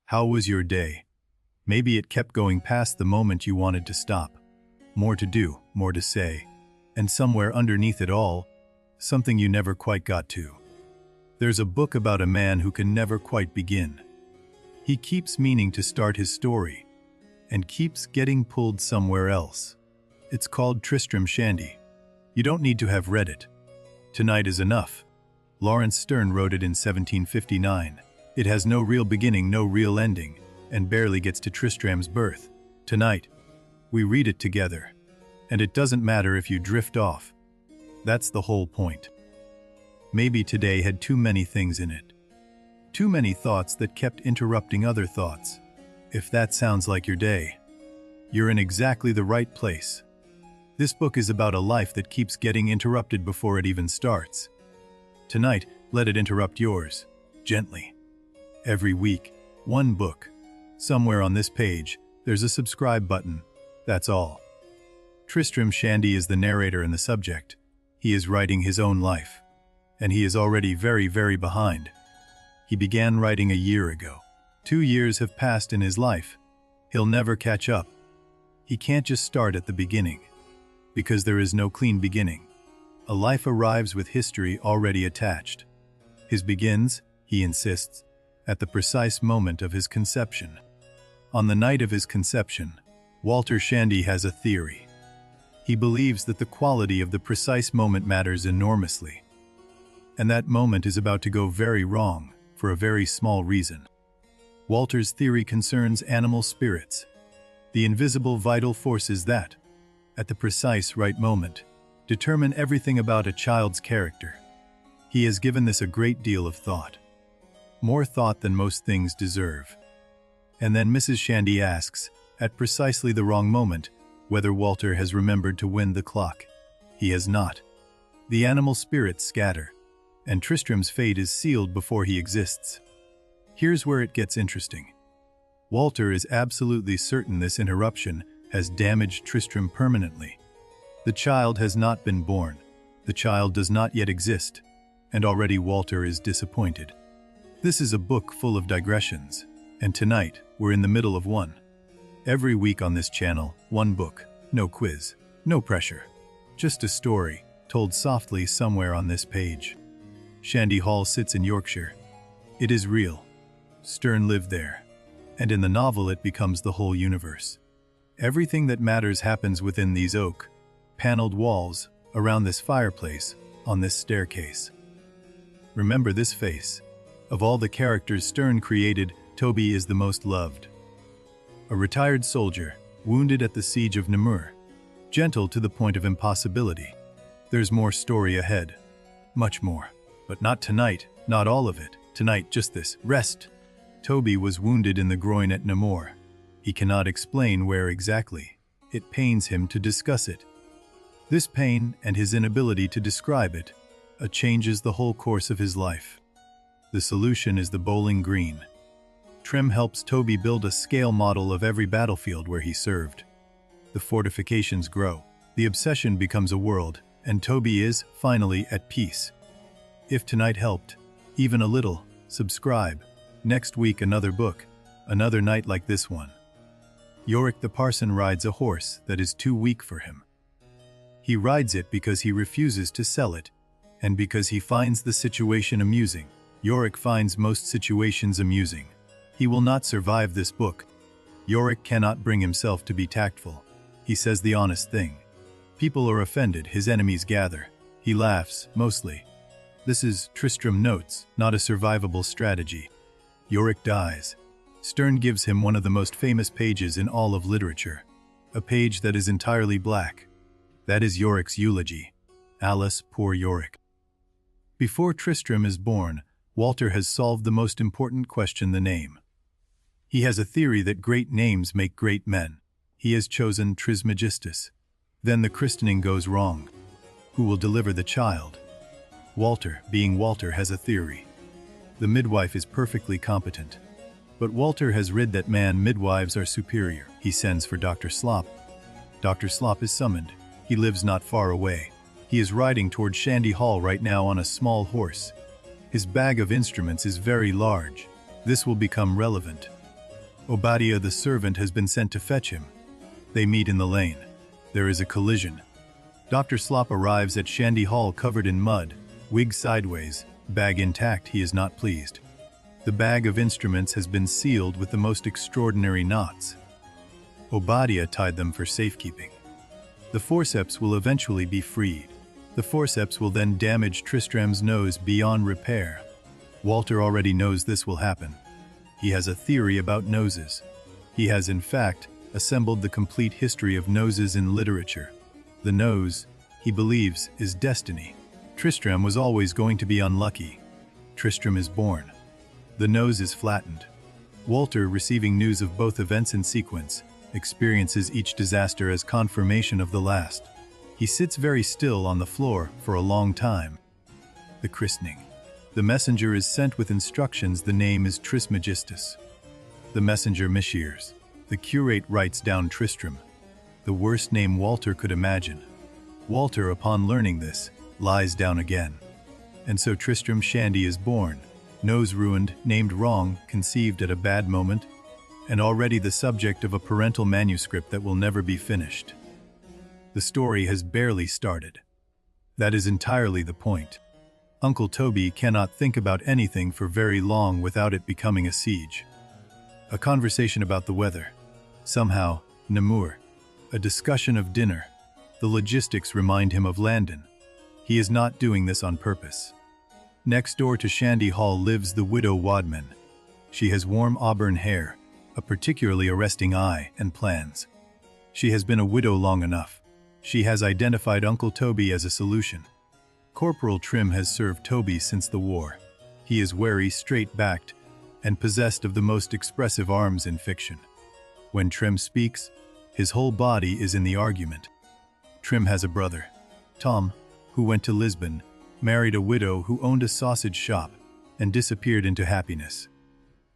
How was your day? Maybe it kept going past the moment you wanted to stop. More to do, more to say. And somewhere underneath it all, something you never quite got to. There's a book about a man who can never quite begin. He keeps meaning to start his story, and keeps getting pulled somewhere else. It's called Tristram Shandy. You don't need to have read it. Tonight is enough. Laurence Sterne wrote it in 1759. It has no real beginning, no real ending, and barely gets to Tristram's birth. Tonight, we read it together. And it doesn't matter if you drift off. That's the whole point. Maybe today had too many things in it. Too many thoughts that kept interrupting other thoughts. If that sounds like your day, you're in exactly the right place. This book is about a life that keeps getting interrupted before it even starts. Tonight, let it interrupt yours, gently. Every week, one book. Somewhere on this page, there's a subscribe button. That's all. Tristram Shandy is the narrator and the subject. He is writing his own life. And he is already very, very behind. He began writing a year ago. 2 years have passed in his life. He'll never catch up. He can't just start at the beginning. Because there is no clean beginning. A life arrives with history already attached. His begins, he insists, at the precise moment of his conception. On the night of his conception, Walter Shandy has a theory. He believes that the quality of the precise moment matters enormously. And that moment is about to go very wrong, for a very small reason. Walter's theory concerns animal spirits, the invisible vital forces that, at the precise right moment, determine everything about a child's character. He has given this a great deal of thought. More thought than most things deserve. And then Mrs. Shandy asks, at precisely the wrong moment, whether Walter has remembered to wind the clock. He has not. The animal spirits scatter, and Tristram's fate is sealed before he exists. Here's where it gets interesting. Walter is absolutely certain this interruption has damaged Tristram permanently. The child has not been born. The child does not yet exist, and already Walter is disappointed. This is a book full of digressions, and tonight we're in the middle of one. Every week on this channel, one book, no quiz, no pressure. Just a story, told softly somewhere on this page. Shandy Hall sits in Yorkshire. It is real. Sterne lived there. And in the novel it becomes the whole universe. Everything that matters happens within these oak, paneled walls, around this fireplace, on this staircase. Remember this face. Of all the characters Sterne created, Toby is the most loved. A retired soldier, wounded at the siege of Namur. Gentle to the point of impossibility. There's more story ahead. Much more. But not tonight, not all of it. Tonight, just this, rest. Toby was wounded in the groin at Namur. He cannot explain where exactly. It pains him to discuss it. This pain and his inability to describe it changes the whole course of his life. The solution is the bowling green. Trim helps Toby build a scale model of every battlefield where he served. The fortifications grow. The obsession becomes a world, and Toby is, finally, at peace. If tonight helped, even a little, subscribe. Next week another book, another night like this one. Yorick the parson rides a horse that is too weak for him. He rides it because he refuses to sell it, and because he finds the situation amusing. Yorick finds most situations amusing. He will not survive this book. Yorick cannot bring himself to be tactful. He says the honest thing. People are offended, his enemies gather. He laughs, mostly. This is Tristram Notes, not a survivable strategy. Yorick dies. Sterne gives him one of the most famous pages in all of literature. A page that is entirely black. That is Yorick's eulogy. Alice, poor Yorick. Before Tristram is born, Walter has solved the most important question, the name. He has a theory that great names make great men. He has chosen Trismegistus. Then the christening goes wrong. Who will deliver the child? Walter, being Walter, has a theory. The midwife is perfectly competent. But Walter has read that midwives are superior. He sends for Dr. Slop. Dr. Slop is summoned. He lives not far away. He is riding toward Shandy Hall right now on a small horse. His bag of instruments is very large. This will become relevant. Obadiah the servant has been sent to fetch him. They meet in the lane. There is a collision. Dr. Slop arrives at Shandy Hall covered in mud, wig sideways, bag intact. He is not pleased. The bag of instruments has been sealed with the most extraordinary knots. Obadiah tied them for safekeeping. The forceps will eventually be freed. The forceps will then damage Tristram's nose beyond repair. Walter already knows this will happen. He has a theory about noses. He has, in fact, assembled the complete history of noses in literature. The nose, he believes, is destiny. Tristram was always going to be unlucky. Tristram is born. The nose is flattened. Walter, receiving news of both events in sequence, experiences each disaster as confirmation of the last. He sits very still on the floor for a long time. The christening. The messenger is sent with instructions. The name is Trismegistus. The messenger mishears. The curate writes down Tristram, the worst name Walter could imagine. Walter, upon learning this, lies down again. And so Tristram Shandy is born, nose ruined, named wrong, conceived at a bad moment, and already the subject of a parental manuscript that will never be finished. The story has barely started. That is entirely the point. Uncle Toby cannot think about anything for very long without it becoming a siege. A conversation about the weather. Somehow, Namur. A discussion of dinner. The logistics remind him of Landon. He is not doing this on purpose. Next door to Shandy Hall lives the widow Wadman. She has warm auburn hair, a particularly arresting eye, and plans. She has been a widow long enough. She has identified Uncle Toby as a solution. Corporal Trim has served Toby since the war. He is wary, straight-backed, and possessed of the most expressive arms in fiction. When Trim speaks, his whole body is in the argument. Trim has a brother, Tom, who went to Lisbon, married a widow who owned a sausage shop, and disappeared into happiness.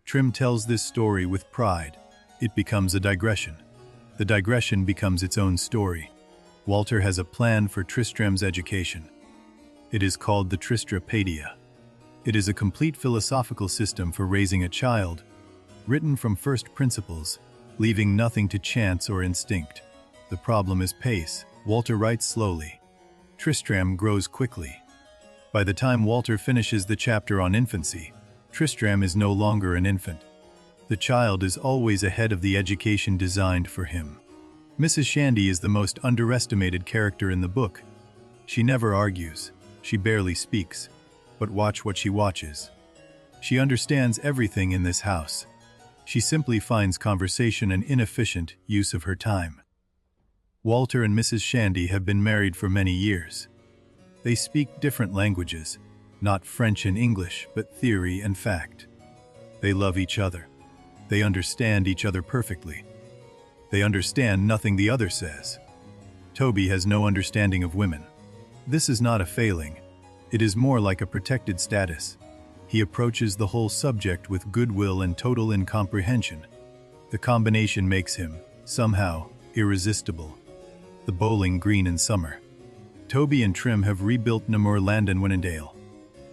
Trim tells this story with pride. It becomes a digression. The digression becomes its own story. Walter has a plan for Tristram's education. It is called the Tristrapedia. It is a complete philosophical system for raising a child, written from first principles, leaving nothing to chance or instinct. The problem is pace. Walter writes slowly. Tristram grows quickly. By the time Walter finishes the chapter on infancy, Tristram is no longer an infant. The child is always ahead of the education designed for him. Mrs. Shandy is the most underestimated character in the book. She never argues. She barely speaks. But watch what she watches. She understands everything in this house. She simply finds conversation an inefficient use of her time. Walter and Mrs. Shandy have been married for many years. They speak different languages, not French and English, but theory and fact. They love each other. They understand each other perfectly. They understand nothing the other says. Toby has no understanding of women. This is not a failing. It is more like a protected status. He approaches the whole subject with goodwill and total incomprehension. The combination makes him, somehow, irresistible. The bowling green in summer. Toby and Trim have rebuilt Namur Land in Winnendale.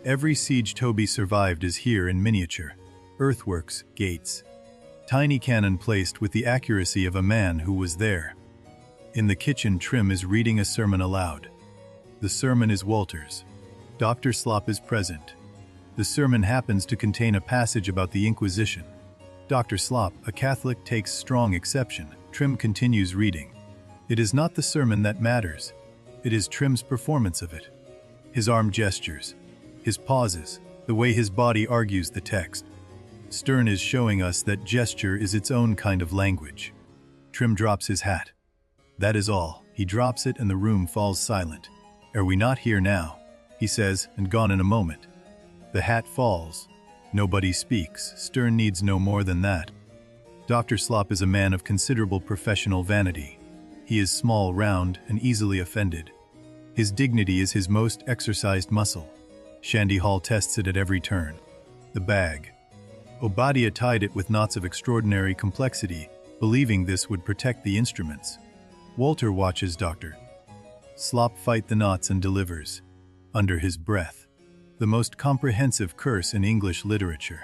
Every siege Toby survived is here in miniature. Earthworks, gates. Tiny cannon placed with the accuracy of a man who was there. In the kitchen, Trim is reading a sermon aloud. The sermon is Walter's. Dr. Slop is present. The sermon happens to contain a passage about the Inquisition. Dr. Slop, a Catholic, takes strong exception. Trim continues reading. It is not the sermon that matters. It is Trim's performance of it. His arm gestures, his pauses, the way his body argues the text. Sterne is showing us that gesture is its own kind of language. Trim drops his hat. That is all. He drops it and the room falls silent. Are we not here now? He says, and gone in a moment. The hat falls. Nobody speaks. Sterne needs no more than that. Dr. Slop is a man of considerable professional vanity. He is small, round, and easily offended. His dignity is his most exercised muscle. Shandy Hall tests it at every turn. The bag. Obadiah tied it with knots of extraordinary complexity, believing this would protect the instruments. Walter watches Dr. Slop fight the knots and delivers, under his breath, the most comprehensive curse in English literature.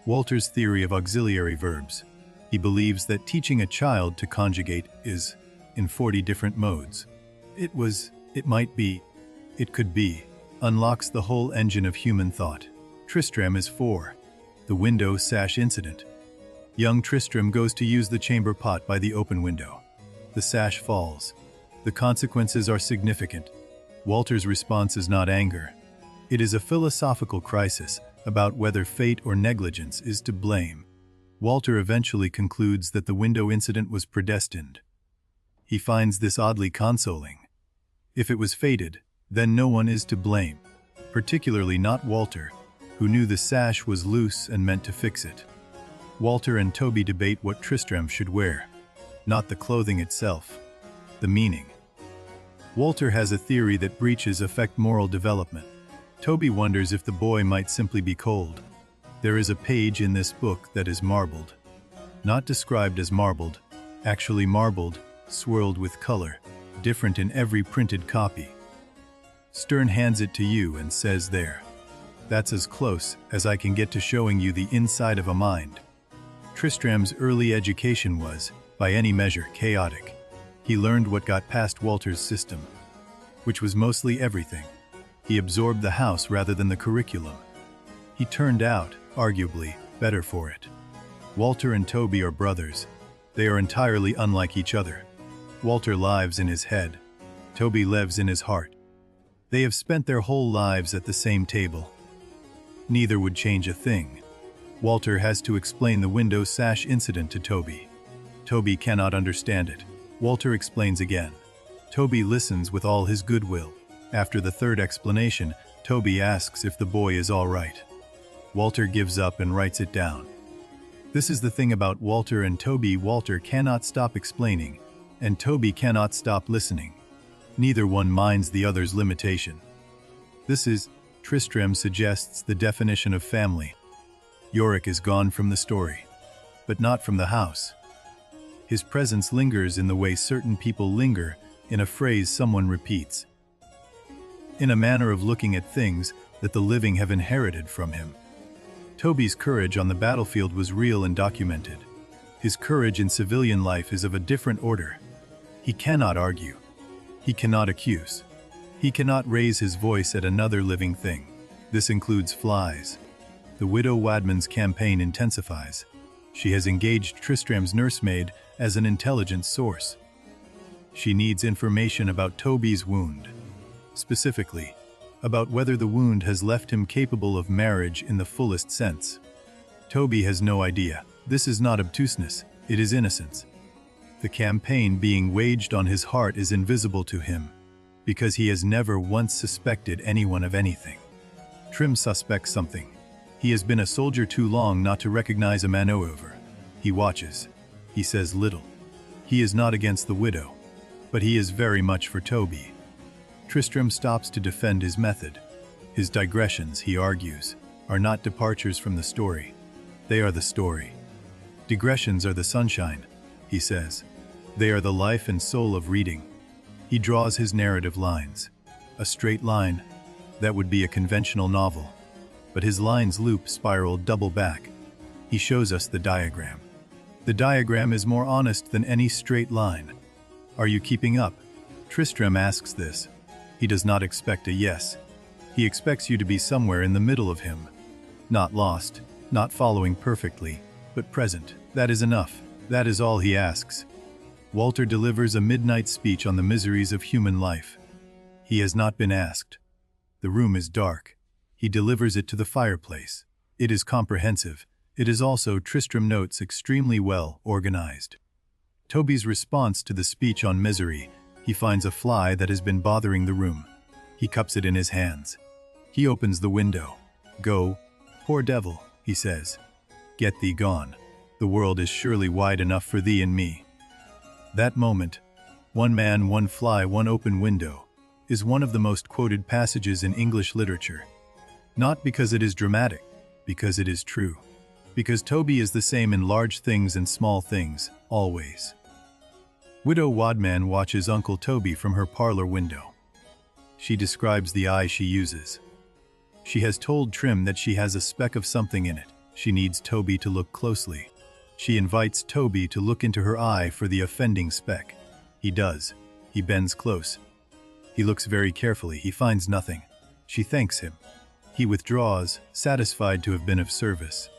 Walter's theory of auxiliary verbs. He believes that teaching a child to conjugate is in 40 different modes. It might be, it could be, unlocks the whole engine of human thought. Tristram is 4. The window sash incident. Young Tristram goes to use the chamber pot by the open window. The sash falls. The consequences are significant. Walter's response is not anger. It is a philosophical crisis about whether fate or negligence is to blame. Walter eventually concludes that the window incident was predestined. He finds this oddly consoling. If it was fated, then no one is to blame, particularly not Walter, who knew the sash was loose and meant to fix it. Walter and Toby debate what Tristram should wear, not the clothing itself, the meaning. Walter has a theory that breaches affect moral development. Toby wonders if the boy might simply be cold. There is a page in this book that is marbled. Not described as marbled, actually marbled, swirled with color, different in every printed copy. Sterne hands it to you and says there. That's as close as I can get to showing you the inside of a mind. Tristram's early education was, by any measure, chaotic. He learned what got past Walter's system, which was mostly everything. He absorbed the house rather than the curriculum. He turned out, arguably, better for it. Walter and Toby are brothers. They are entirely unlike each other. Walter lives in his head. Toby lives in his heart. They have spent their whole lives at the same table. Neither would change a thing. Walter has to explain the window sash incident to Toby. Toby cannot understand it. Walter explains again. Toby listens with all his goodwill. After the third explanation, Toby asks if the boy is all right. Walter gives up and writes it down. This is the thing about Walter and Toby. Walter cannot stop explaining, and Toby cannot stop listening. Neither one minds the other's limitation. This is, Tristram suggests, the definition of family. Yorick is gone from the story, but not from the house. His presence lingers in the way certain people linger in a phrase someone repeats, in a manner of looking at things that the living have inherited from him. Toby's courage on the battlefield was real and documented. His courage in civilian life is of a different order. He cannot argue. He cannot accuse. He cannot raise his voice at another living thing. This includes flies. The widow Wadman's campaign intensifies. She has engaged Tristram's nursemaid as an intelligence source. She needs information about Toby's wound. Specifically, about whether the wound has left him capable of marriage in the fullest sense. Toby has no idea. This is not obtuseness, it is innocence. The campaign being waged on his heart is invisible to him, because he has never once suspected anyone of anything. Trim suspects something. He has been a soldier too long not to recognize a maneuver. He watches. He says little. He is not against the widow, but he is very much for Toby. Tristram stops to defend his method. His digressions, he argues, are not departures from the story. They are the story. Digressions are the sunshine, he says. They are the life and soul of reading. He draws his narrative lines. A straight line, that would be a conventional novel. But his lines loop, spiral, double back. He shows us the diagram. The diagram is more honest than any straight line. Are you keeping up? Tristram asks this. He does not expect a yes. He expects you to be somewhere in the middle of him. Not lost, not following perfectly, but present. That is enough. That is all he asks. Walter delivers a midnight speech on the miseries of human life. He has not been asked. The room is dark. He delivers it to the fireplace. It is comprehensive. It is also, Tristram notes, extremely well organized. Toby's response to the speech on misery. He finds a fly that has been bothering the room. He cups it in his hands. He opens the window. Go, poor devil, he says. Get thee gone. The world is surely wide enough for thee and me. That moment, one man, one fly, one open window, is one of the most quoted passages in English literature. Not because it is dramatic, because it is true. Because Toby is the same in large things and small things, always. Widow Wadman watches Uncle Toby from her parlor window. She describes the eye she uses. She has told Trim that she has a speck of something in it. She needs Toby to look closely. She invites Toby to look into her eye for the offending speck. He does. He bends close. He looks very carefully. He finds nothing. She thanks him. He withdraws, satisfied to have been of service.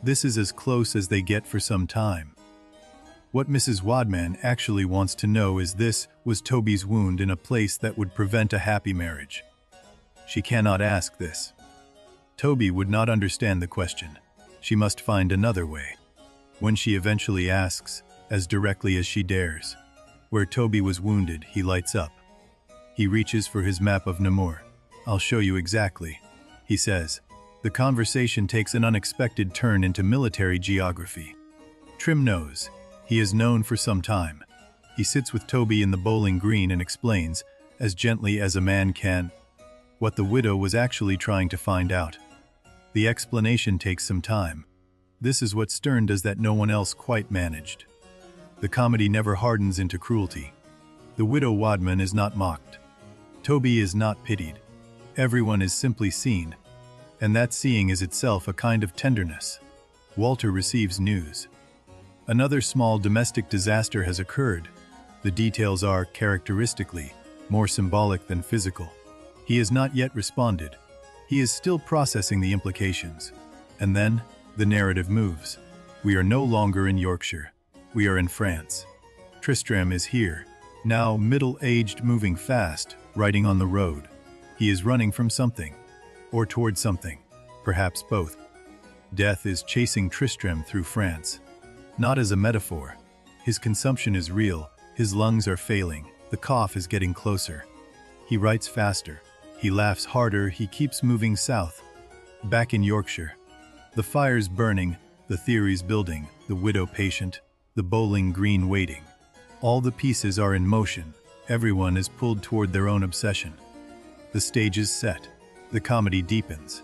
This is as close as they get for some time. What Mrs. Wadman actually wants to know is this was Toby's wound in a place that would prevent a happy marriage. She cannot ask this. Toby would not understand the question. She must find another way. When she eventually asks, as directly as she dares, where Toby was wounded, he lights up. He reaches for his map of Namur. "I'll show you exactly," he says. The conversation takes an unexpected turn into military geography. Trim knows. He is known for some time. He sits with Toby in the bowling green and explains, as gently as a man can, what the widow was actually trying to find out. The explanation takes some time. This is what Sterne does that no one else quite managed. The comedy never hardens into cruelty. The widow Wadman is not mocked. Toby is not pitied. Everyone is simply seen, and that seeing is itself a kind of tenderness. Walter receives news. Another small domestic disaster has occurred. The details are, characteristically, more symbolic than physical. He has not yet responded. He is still processing the implications. And then, the narrative moves. We are no longer in Yorkshire. We are in France. Tristram is here, now middle-aged, moving fast, riding on the road. He is running from something, or toward something, perhaps both. Death is chasing Tristram through France. Not as a metaphor. His consumption is real, his lungs are failing, the cough is getting closer. He writes faster, he laughs harder, he keeps moving south. Back in Yorkshire. The fire's burning, the theories building, the widow patient, the bowling green waiting. All the pieces are in motion, everyone is pulled toward their own obsession. The stage is set, the comedy deepens.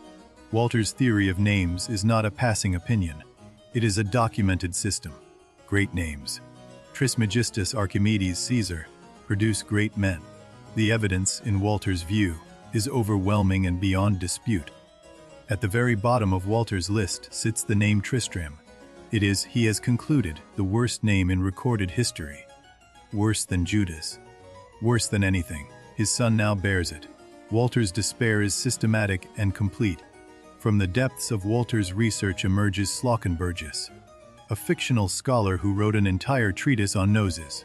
Walter's theory of names is not a passing opinion. It is a documented system. Great names. Trismegistus, Archimedes, Caesar produce great men. The evidence, in Walter's view, is overwhelming and beyond dispute. At the very bottom of Walter's list sits the name Tristram. It is, he has concluded, the worst name in recorded history. Worse than Judas. Worse than anything. His son now bears it. Walter's despair is systematic and complete. From the depths of Walter's research emerges Slockenburgess, a fictional scholar who wrote an entire treatise on noses.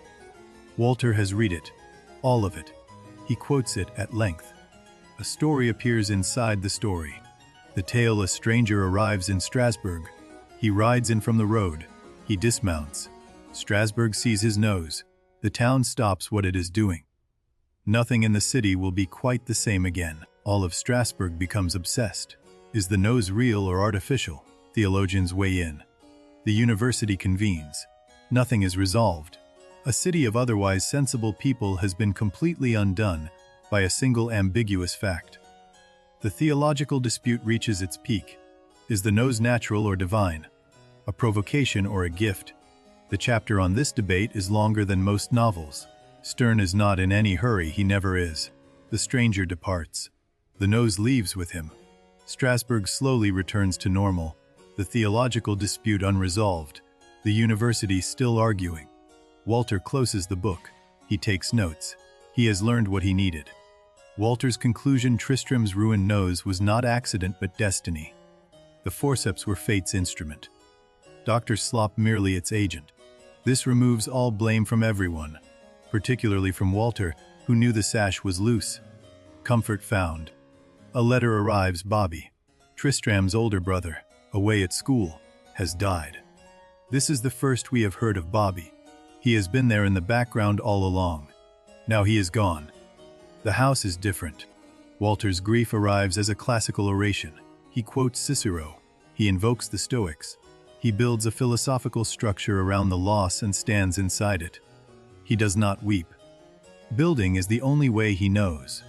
Walter has read it, all of it. He quotes it at length. A story appears inside the story. The tale: a stranger arrives in Strasbourg. He rides in from the road. He dismounts. Strasbourg sees his nose. The town stops what it is doing. Nothing in the city will be quite the same again. All of Strasbourg becomes obsessed. Is the nose real or artificial? Theologians weigh in. The university convenes. Nothing is resolved. A city of otherwise sensible people has been completely undone by a single ambiguous fact. The theological dispute reaches its peak. Is the nose natural or divine? A provocation or a gift? The chapter on this debate is longer than most novels. Sterne is not in any hurry, he never is. The stranger departs. The nose leaves with him. Strasbourg slowly returns to normal, the theological dispute unresolved, the university still arguing. Walter closes the book. He takes notes. He has learned what he needed. Walter's conclusion: Tristram's ruined nose was not accident but destiny. The forceps were fate's instrument. Dr. Slop merely its agent. This removes all blame from everyone, particularly from Walter, who knew the sash was loose. Comfort found. A letter arrives. Bobby, Tristram's older brother, away at school, has died. This is the first we have heard of Bobby. He has been there in the background all along. Now he is gone. The house is different. Walter's grief arrives as a classical oration. He quotes Cicero. He invokes the Stoics. He builds a philosophical structure around the loss and stands inside it. He does not weep. Building is the only way he knows.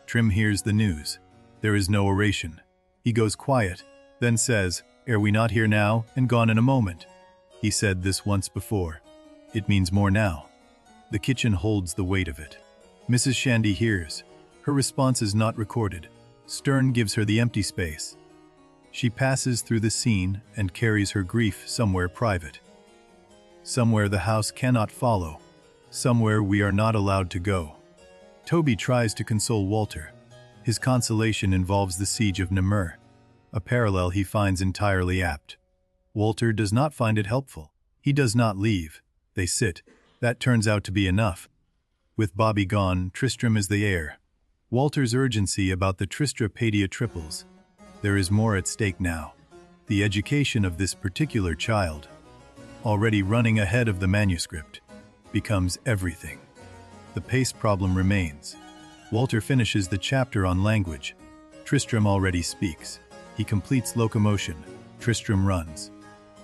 Trim hears the news. There is no oration. He goes quiet, then says, "Are we not here now and gone in a moment?" He said this once before. It means more now. The kitchen holds the weight of it. Mrs. Shandy hears. Her response is not recorded. Sterne gives her the empty space. She passes through the scene and carries her grief somewhere private. Somewhere the house cannot follow. Somewhere we are not allowed to go. Toby tries to console Walter. His consolation involves the siege of Namur, a parallel he finds entirely apt. Walter does not find it helpful. He does not leave. They sit. That turns out to be enough. With Bobby gone, Tristram is the heir. Walter's urgency about the Tristrapadia triples. There is more at stake now. The education of this particular child, already running ahead of the manuscript, becomes everything. The pace problem remains. Walter finishes the chapter on language. Tristram already speaks. He completes locomotion. Tristram runs.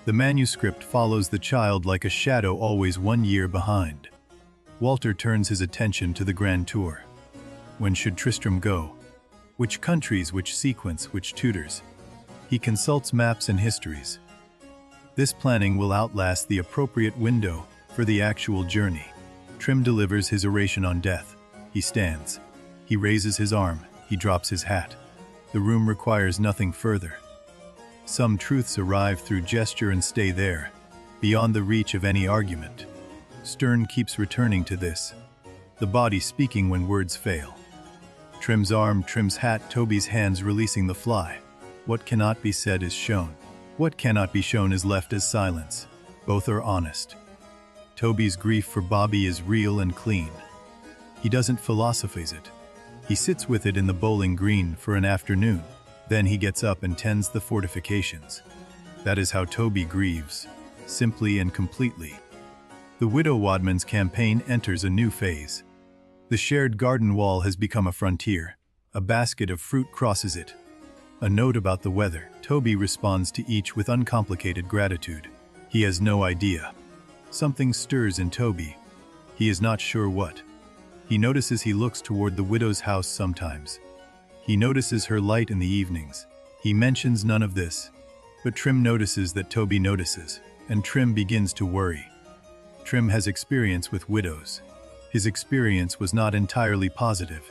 The manuscript follows the child like a shadow, always 1 year behind. Walter turns his attention to the grand tour. When should Tristram go? Which countries, which sequence, which tutors? He consults maps and histories. This planning will outlast the appropriate window for the actual journey. Trim delivers his oration on death. He stands. He raises his arm. He drops his hat. The room requires nothing further. Some truths arrive through gesture and stay there, beyond the reach of any argument. Sterne keeps returning to this. The body speaking when words fail. Trim's arm, Trim's hat, Toby's hands releasing the fly. What cannot be said is shown. What cannot be shown is left as silence. Both are honest. Toby's grief for Bobby is real and clean. He doesn't philosophize it. He sits with it in the bowling green for an afternoon. Then he gets up and tends the fortifications. That is how Toby grieves, simply and completely. The widow Wadman's campaign enters a new phase. The shared garden wall has become a frontier. A basket of fruit crosses it. A note about the weather. Toby responds to each with uncomplicated gratitude. He has no idea. Something stirs in Toby. He is not sure what. He notices he looks toward the widow's house sometimes. He notices her light in the evenings. He mentions none of this. But Trim notices that Toby notices, and Trim begins to worry. Trim has experience with widows. His experience was not entirely positive.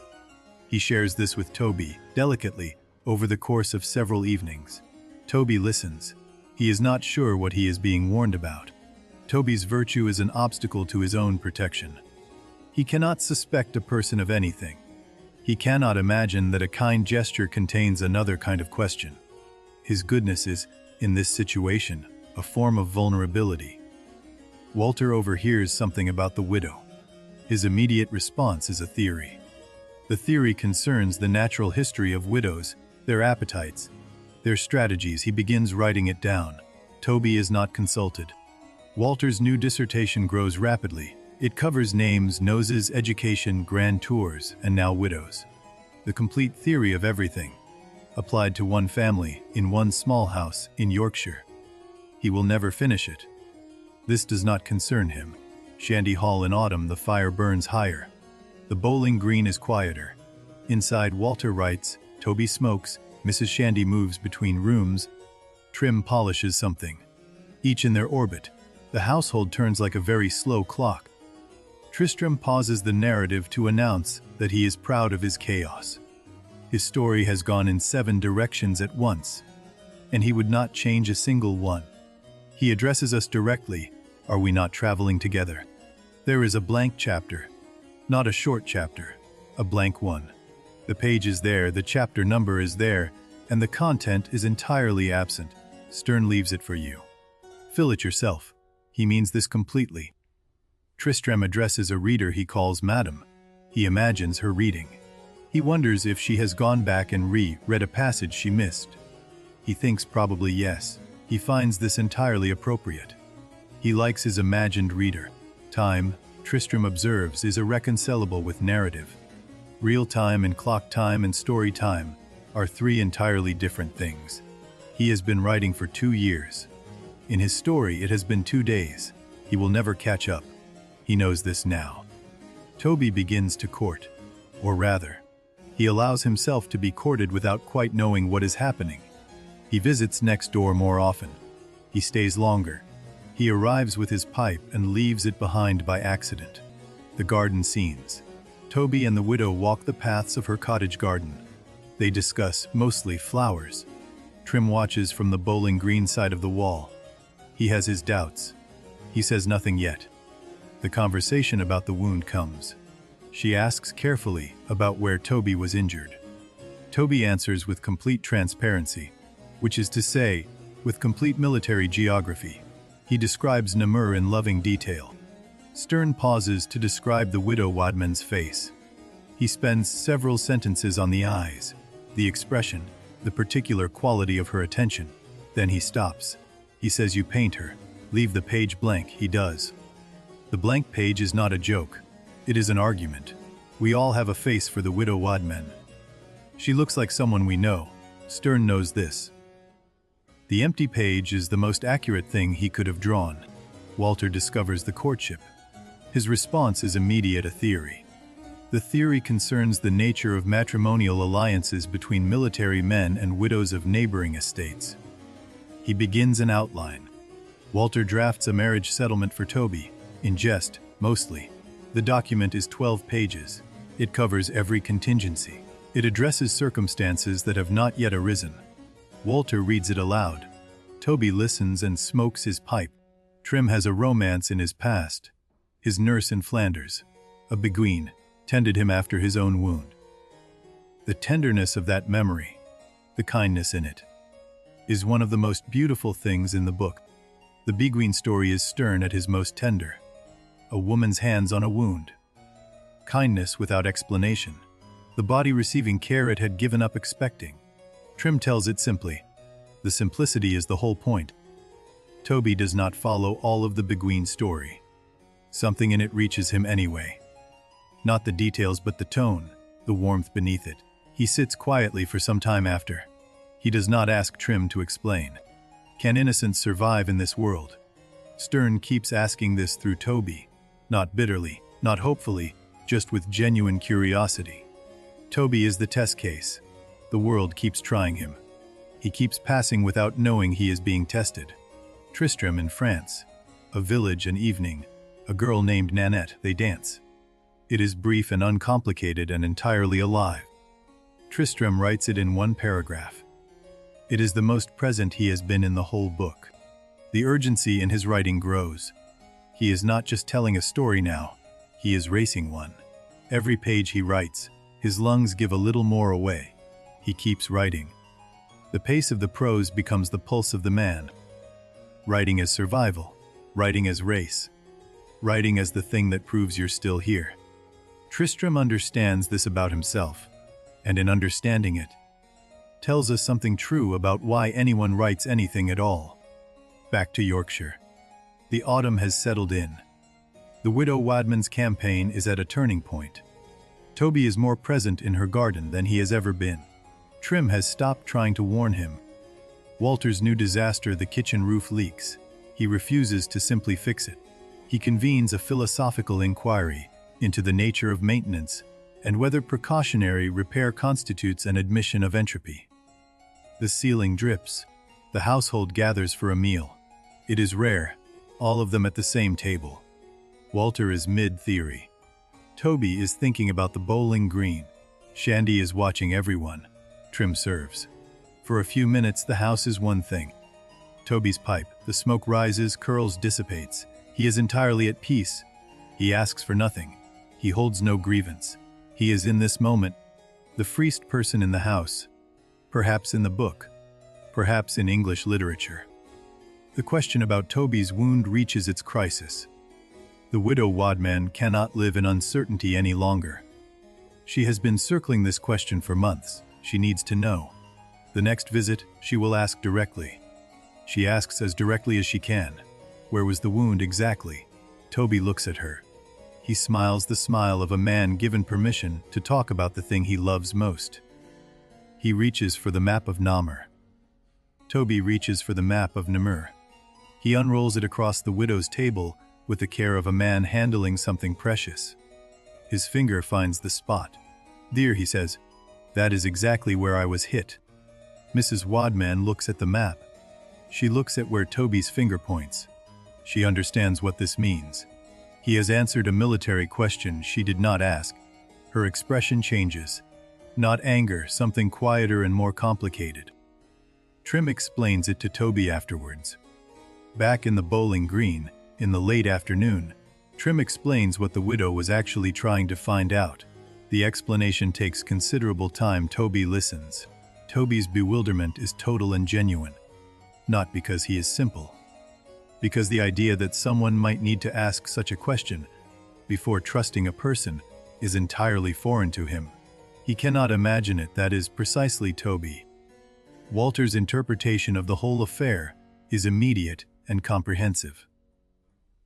He shares this with Toby, delicately, over the course of several evenings. Toby listens. He is not sure what he is being warned about. Toby's virtue is an obstacle to his own protection. He cannot suspect a person of anything. He cannot imagine that a kind gesture contains another kind of question. His goodness is, in this situation, a form of vulnerability. Walter overhears something about the widow. His immediate response is a theory. The theory concerns the natural history of widows, their appetites, their strategies. He begins writing it down. Toby is not consulted. Walter's new dissertation grows rapidly. It covers names, noses, education, grand tours, and now widows. The complete theory of everything, applied to one family, in one small house, in Yorkshire. He will never finish it. This does not concern him. Shandy Hall in autumn, the fire burns higher. The bowling green is quieter. Inside, Walter writes, Toby smokes, Mrs. Shandy moves between rooms. Trim polishes something. Each in their orbit. The household turns like a very slow clock. Tristram pauses the narrative to announce that he is proud of his chaos. His story has gone in 7 directions at once, and he would not change a single one. He addresses us directly. Are we not traveling together? There is a blank chapter. Not a short chapter. A blank one. The page is there, the chapter number is there, and the content is entirely absent. Sterne leaves it for you. Fill it yourself. He means this completely. Tristram addresses a reader he calls Madam. He imagines her reading. He wonders if she has gone back and read a passage she missed. He thinks probably yes. He finds this entirely appropriate. He likes his imagined reader. Time, Tristram observes, is irreconcilable with narrative. Real time and clock time and story time are 3 entirely different things. He has been writing for 2 years. In his story, it has been 2 days. He will never catch up. He knows this now. Toby begins to court. Or rather, he allows himself to be courted without quite knowing what is happening. He visits next door more often. He stays longer. He arrives with his pipe and leaves it behind by accident. The garden scenes. Toby and the widow walk the paths of her cottage garden. They discuss, mostly, flowers. Trim watches from the bowling green side of the wall. He has his doubts. He says nothing yet. The conversation about the wound comes. She asks carefully about where Toby was injured. Toby answers with complete transparency, which is to say, with complete military geography. He describes Namur in loving detail. Sterne pauses to describe the widow Wadman's face. He spends several sentences on the eyes, the expression, the particular quality of her attention. Then he stops. He says, "You paint her. Leave the page blank." He does. The blank page is not a joke. It is an argument. We all have a face for the widow Wadman. She looks like someone we know. Sterne knows this. The empty page is the most accurate thing he could have drawn. Walter discovers the courtship. His response is immediate: a theory. The theory concerns the nature of matrimonial alliances between military men and widows of neighboring estates. He begins an outline. Walter drafts a marriage settlement for Toby, in jest, mostly. The document is 12 pages. It covers every contingency. It addresses circumstances that have not yet arisen. Walter reads it aloud. Toby listens and smokes his pipe. Trim has a romance in his past. His nurse in Flanders, a Beguine, tended him after his own wound. The tenderness of that memory, the kindness in it, is one of the most beautiful things in the book. The Beguine story is Sterne at his most tender. A woman's hands on a wound. Kindness without explanation. The body receiving care it had given up expecting. Trim tells it simply. The simplicity is the whole point. Toby does not follow all of the Beguine story. Something in it reaches him anyway. Not the details but the tone, the warmth beneath it. He sits quietly for some time after. He does not ask Trim to explain. Can innocence survive in this world? Sterne keeps asking this through Toby. Not bitterly, not hopefully, just with genuine curiosity. Toby is the test case. The world keeps trying him. He keeps passing without knowing he is being tested. Tristram in France. A village, an evening. A girl named Nanette, they dance. It is brief and uncomplicated and entirely alive. Tristram writes it in one paragraph. It is the most present he has been in the whole book. The urgency in his writing grows. He is not just telling a story now, he is racing one. Every page he writes, his lungs give a little more away. He keeps writing. The pace of the prose becomes the pulse of the man. Writing as survival, writing as race, writing as the thing that proves you're still here. Tristram understands this about himself, and in understanding it, tells us something true about why anyone writes anything at all. Back to Yorkshire. The autumn has settled in. The widow Wadman's campaign is at a turning point. Toby is more present in her garden than he has ever been. Trim has stopped trying to warn him. Walter's new disaster, the kitchen roof leaks. He refuses to simply fix it. He convenes a philosophical inquiry into the nature of maintenance and whether precautionary repair constitutes an admission of entropy. The ceiling drips. The household gathers for a meal. It is rare, all of them at the same table. Walter is mid-theory. Toby is thinking about the bowling green. Shandy is watching everyone. Trim serves. For a few minutes the house is one thing. Toby's pipe, the smoke rises, curls, dissipates. He is entirely at peace. He asks for nothing. He holds no grievance. He is in this moment the freest person in the house, perhaps in the book, perhaps in English literature. The question about Toby's wound reaches its crisis. The widow Wadman cannot live in uncertainty any longer. She has been circling this question for months. She needs to know. The next visit, she will ask directly. She asks as directly as she can. Where was the wound exactly? Toby looks at her. He smiles the smile of a man given permission to talk about the thing he loves most. He reaches for the map of Namur. Toby reaches for the map of Namur. He unrolls it across the widow's table with the care of a man handling something precious. His finger finds the spot. "Dear," he says, "that is exactly where I was hit." Mrs. Wadman looks at the map. She looks at where Toby's finger points. She understands what this means. He has answered a military question she did not ask. Her expression changes. Not anger, something quieter and more complicated. Trim explains it to Toby afterwards. Back in the bowling green, in the late afternoon, Trim explains what the widow was actually trying to find out. The explanation takes considerable time. Toby listens. Toby's bewilderment is total and genuine. Not because he is simple. Because the idea that someone might need to ask such a question before trusting a person is entirely foreign to him. He cannot imagine it. That is precisely Toby. Walter's interpretation of the whole affair is immediate and comprehensive.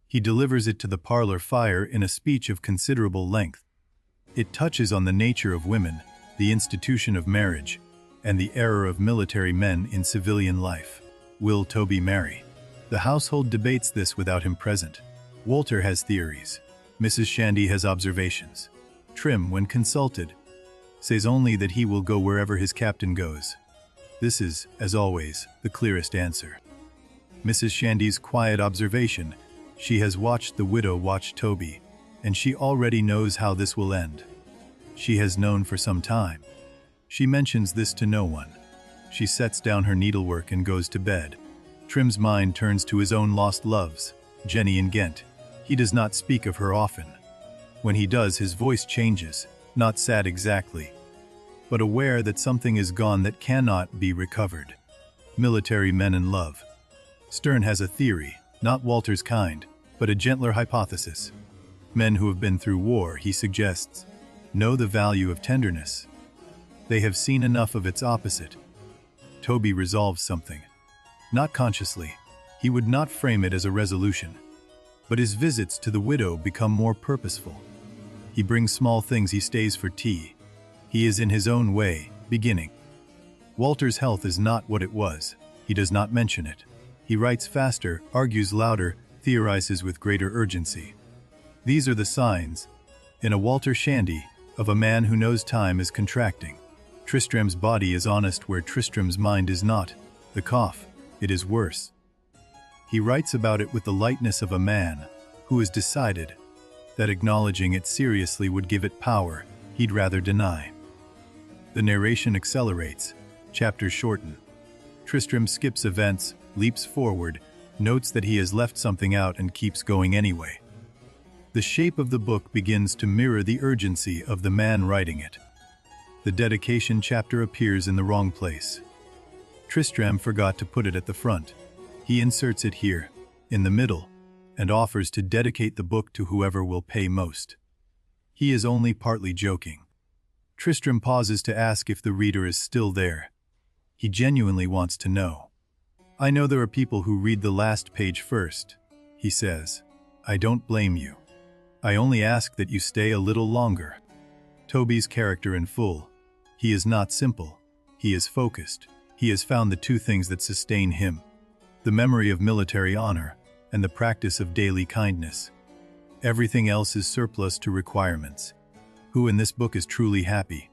He delivers it to the parlor fire in a speech of considerable length. It touches on the nature of women, the institution of marriage, and the error of military men in civilian life. Will Toby marry? The household debates this without him present. Walter has theories. Mrs. Shandy has observations. Trim, when consulted, says only that he will go wherever his captain goes. This is, as always, the clearest answer. Mrs. Shandy's quiet observation: she has watched the widow watch Toby, and she already knows how this will end. She has known for some time. She mentions this to no one. She sets down her needlework and goes to bed. Trim's mind turns to his own lost loves, Jenny and Ghent. He does not speak of her often. When he does, his voice changes, not sad exactly, but aware that something is gone that cannot be recovered. Military men in love. Sterne has a theory, not Walter's kind, but a gentler hypothesis. Men who have been through war, he suggests, know the value of tenderness. They have seen enough of its opposite. Toby resolves something. Not consciously. He would not frame it as a resolution. But his visits to the widow become more purposeful. He brings small things. He stays for tea. He is in his own way, beginning. Walter's health is not what it was. He does not mention it. He writes faster, argues louder, theorizes with greater urgency. These are the signs, in a Walter Shandy, of a man who knows time is contracting. Tristram's body is honest where Tristram's mind is not. The cough, it is worse. He writes about it with the lightness of a man who has decided that acknowledging it seriously would give it power he'd rather deny. The narration accelerates, chapters shorten. Tristram skips events, leaps forward, notes that he has left something out and keeps going anyway. The shape of the book begins to mirror the urgency of the man writing it. The dedication chapter appears in the wrong place. Tristram forgot to put it at the front. He inserts it here, in the middle, and offers to dedicate the book to whoever will pay most. He is only partly joking. Tristram pauses to ask if the reader is still there. He genuinely wants to know. I know there are people who read the last page first, he says. I don't blame you. I only ask that you stay a little longer. Toby's character in full. He is not simple. He is focused. He has found the two things that sustain him: the memory of military honor and the practice of daily kindness. Everything else is surplus to requirements. Who in this book is truly happy?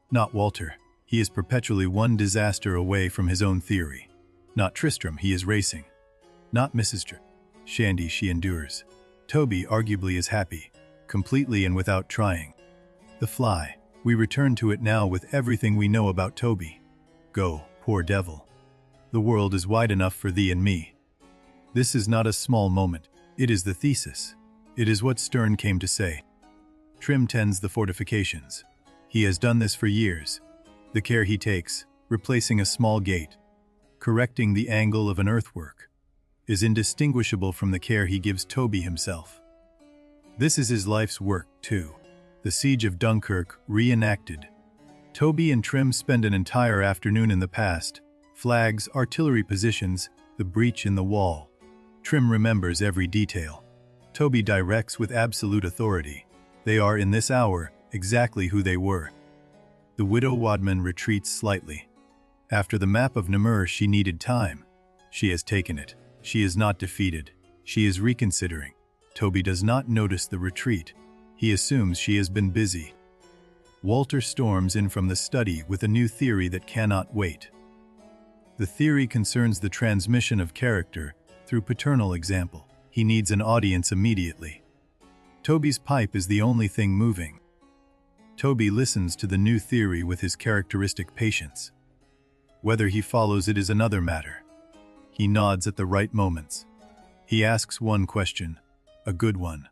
Not Walter. He is perpetually one disaster away from his own theory. Not Tristram, he is racing. Not Mrs. Shandy, she endures. Toby arguably is happy, completely and without trying. The fly. We return to it now with everything we know about Toby. Go, poor devil. The world is wide enough for thee and me. This is not a small moment. It is the thesis. It is what Sterne came to say. Trim tends the fortifications. He has done this for years. The care he takes, replacing a small gate, correcting the angle of an earthwork, is indistinguishable from the care he gives Toby himself. This is his life's work, too. The siege of Dunkirk reenacted. Toby and Trim spend an entire afternoon in the past. Flags, artillery positions, the breach in the wall. Trim remembers every detail. Toby directs with absolute authority. They are, in this hour, exactly who they were. The widow Wadman retreats slightly. After the map of Namur, she needed time. She has taken it. She is not defeated. She is reconsidering. Toby does not notice the retreat. He assumes she has been busy. Walter storms in from the study with a new theory that cannot wait. The theory concerns the transmission of character through paternal example. He needs an audience immediately. Toby's pipe is the only thing moving. Toby listens to the new theory with his characteristic patience. Whether he follows it is another matter. He nods at the right moments. He asks one question, a good one,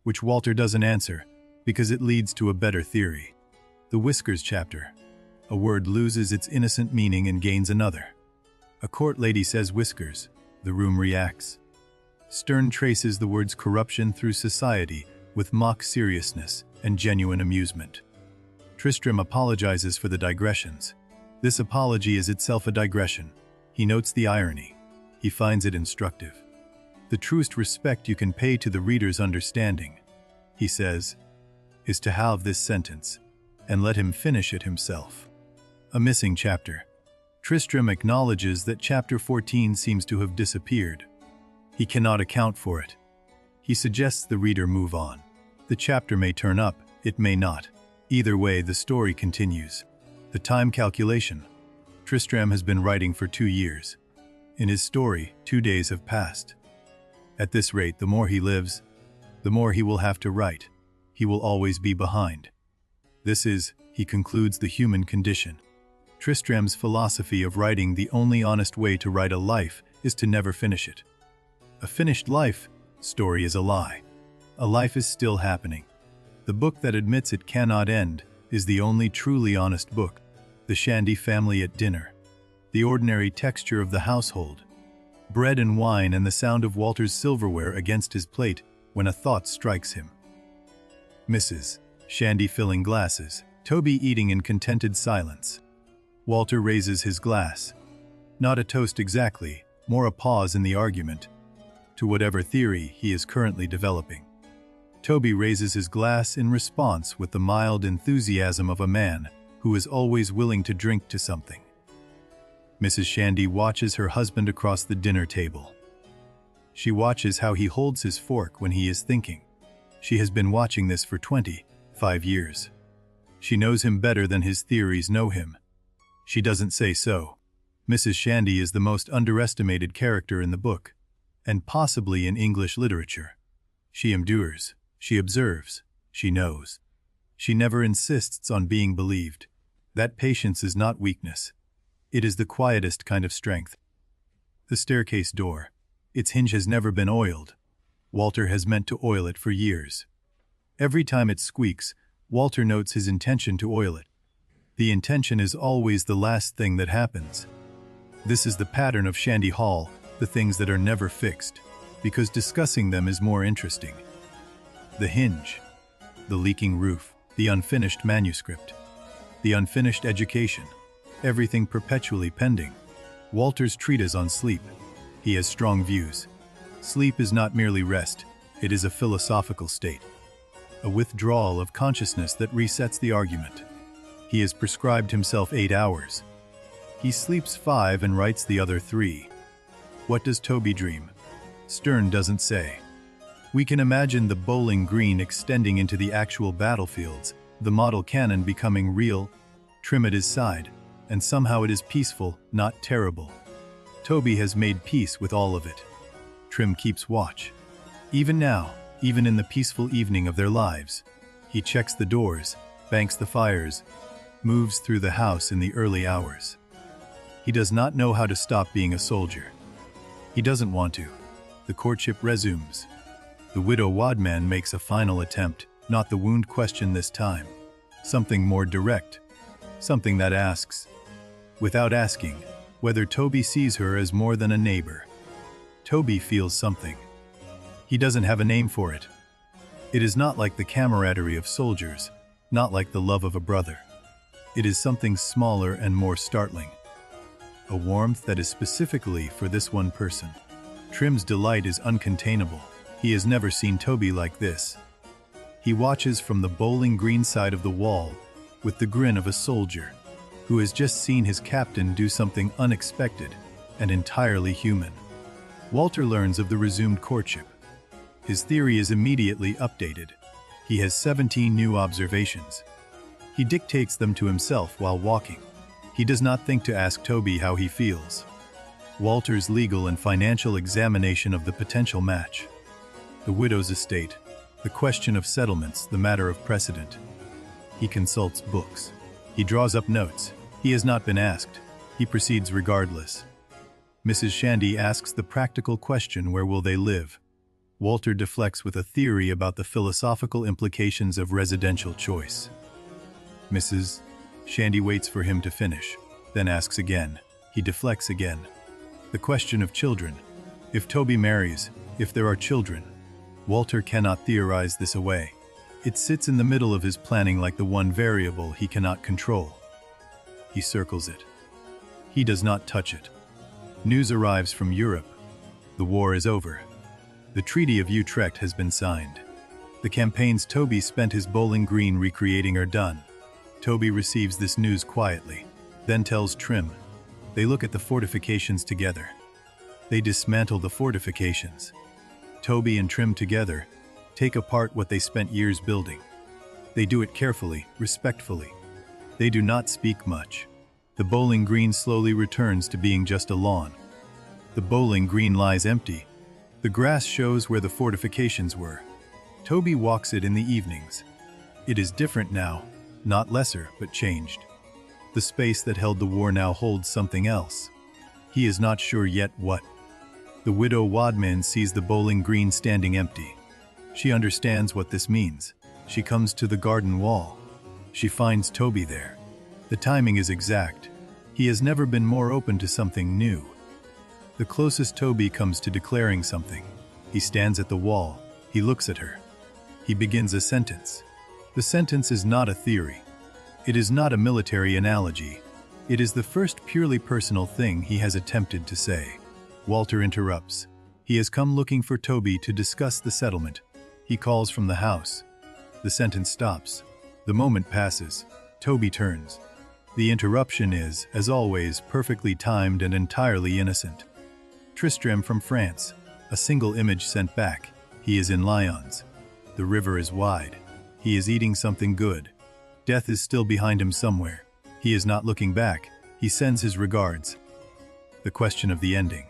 which Walter doesn't answer because it leads to a better theory. The whiskers chapter. A word loses its innocent meaning and gains another. A court lady says whiskers. The room reacts. Sterne traces the words corruption through society with mock seriousness and genuine amusement. Tristram apologizes for the digressions. This apology is itself a digression. He notes the irony. He finds it instructive. The truest respect you can pay to the reader's understanding, he says, is to halve this sentence and let him finish it himself. A missing chapter. Tristram acknowledges that chapter 14 seems to have disappeared. He cannot account for it. He suggests the reader move on. The chapter may turn up, it may not. Either way, the story continues. The time calculation. Tristram has been writing for 2 years. In his story, 2 days have passed. At this rate, the more he lives, the more he will have to write. He will always be behind. This is, he concludes, the human condition. Tristram's philosophy of writing: the only honest way to write a life is to never finish it. A finished life story is a lie. A life is still happening. The book that admits it cannot end is the only truly honest book. The Shandy family at dinner. The ordinary texture of the household. Bread and wine and the sound of Walter's silverware against his plate when a thought strikes him. Mrs. Shandy filling glasses. Toby eating in contented silence. Walter raises his glass. Not a toast exactly, more a pause in the argument, to whatever theory he is currently developing. Toby raises his glass in response with the mild enthusiasm of a man who is always willing to drink to something. Mrs. Shandy watches her husband across the dinner table. She watches how he holds his fork when he is thinking. She has been watching this for 25 years. She knows him better than his theories know him. She doesn't say so. Mrs. Shandy is the most underestimated character in the book, and possibly in English literature. She endures, she observes, she knows. She never insists on being believed. That patience is not weakness. It is the quietest kind of strength. The staircase door. Its hinge has never been oiled. Walter has meant to oil it for years. Every time it squeaks, Walter notes his intention to oil it. The intention is always the last thing that happens. This is the pattern of Shandy Hall, the things that are never fixed, because discussing them is more interesting. The hinge, the leaking roof, the unfinished manuscript, the unfinished education, everything perpetually pending. Walter's treatise on sleep. He has strong views. Sleep is not merely rest, it is a philosophical state, a withdrawal of consciousness that resets the argument. He has prescribed himself 8 hours. He sleeps 5 and writes the other 3. What does Toby dream? Sterne doesn't say. We can imagine the bowling green extending into the actual battlefields, the model cannon becoming real, Trim at his side, and somehow it is peaceful, not terrible. Toby has made peace with all of it. Trim keeps watch. Even now, even in the peaceful evening of their lives, he checks the doors, banks the fires, moves through the house in the early hours. He does not know how to stop being a soldier. He doesn't want to. The courtship resumes. The widow Wadman makes a final attempt, not the wound question this time. Something more direct. Something that asks, without asking, whether Toby sees her as more than a neighbor. Toby feels something. He doesn't have a name for it. It is not like the camaraderie of soldiers, not like the love of a brother. It is something smaller and more startling. A warmth that is specifically for this one person. Trim's delight is uncontainable. He has never seen Toby like this. He watches from the bowling green side of the wall with the grin of a soldier who has just seen his captain do something unexpected and entirely human. Walter learns of the resumed courtship. His theory is immediately updated. He has 17 new observations. He dictates them to himself while walking. He does not think to ask Toby how he feels. Walter's legal and financial examination of the potential match. The widow's estate. The question of settlements, the matter of precedent. He consults books. He draws up notes. He has not been asked. He He proceeds regardless. Mrs. Shandy asks the practical question, where will they live? Walter deflects with a theory about the philosophical implications of residential choice. Mrs. Shandy waits for him to finish, then asks again. He deflects again. The question of children. If Toby marries, if there are children. Walter cannot theorize this away. It sits in the middle of his planning like the one variable he cannot control. He circles it. He does not touch it. News arrives from Europe. The war is over. The Treaty of Utrecht has been signed. The campaigns Toby spent his Bowling Green recreating are done. Toby receives this news quietly, then tells Trim. They look at the fortifications together. They dismantle the fortifications. Toby and Trim together take apart what they spent years building. They do it carefully, respectfully. They do not speak much. The Bowling Green slowly returns to being just a lawn. The Bowling Green lies empty. The grass shows where the fortifications were. Toby walks it in the evenings. It is different now, not lesser, but changed. The space that held the war now holds something else. He is not sure yet what. The widow Wadman sees the Bowling Green standing empty. She understands what this means. She comes to the garden wall. She finds Toby there. The timing is exact. He has never been more open to something new. The closest Toby comes to declaring something. He stands at the wall. He looks at her. He begins a sentence. The sentence is not a theory. It is not a military analogy. It is the first purely personal thing he has attempted to say. Walter interrupts. He has come looking for Toby to discuss the settlement. He calls from the house. The sentence stops. The moment passes. Toby turns. The interruption is, as always, perfectly timed and entirely innocent. Tristram from France. A single image sent back. He is in Lyons. The river is wide. He is eating something good. Death is still behind him somewhere. He is not looking back. He sends his regards. The question of the ending.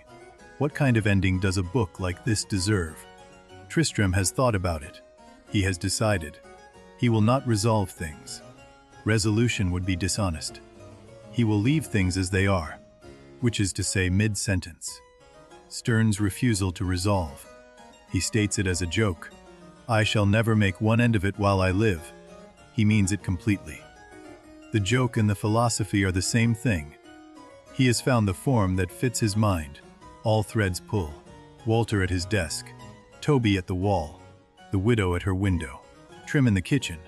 What kind of ending does a book like this deserve? Tristram has thought about it. He has decided. He will not resolve things. Resolution would be dishonest. He will leave things as they are, which is to say mid-sentence. Sterne's refusal to resolve. He states it as a joke. I shall never make one end of it while I live. He means it completely. The joke and the philosophy are the same thing. He has found the form that fits his mind. All threads pull. Walter at his desk. Toby at the wall. The widow at her window. Trim in the kitchen.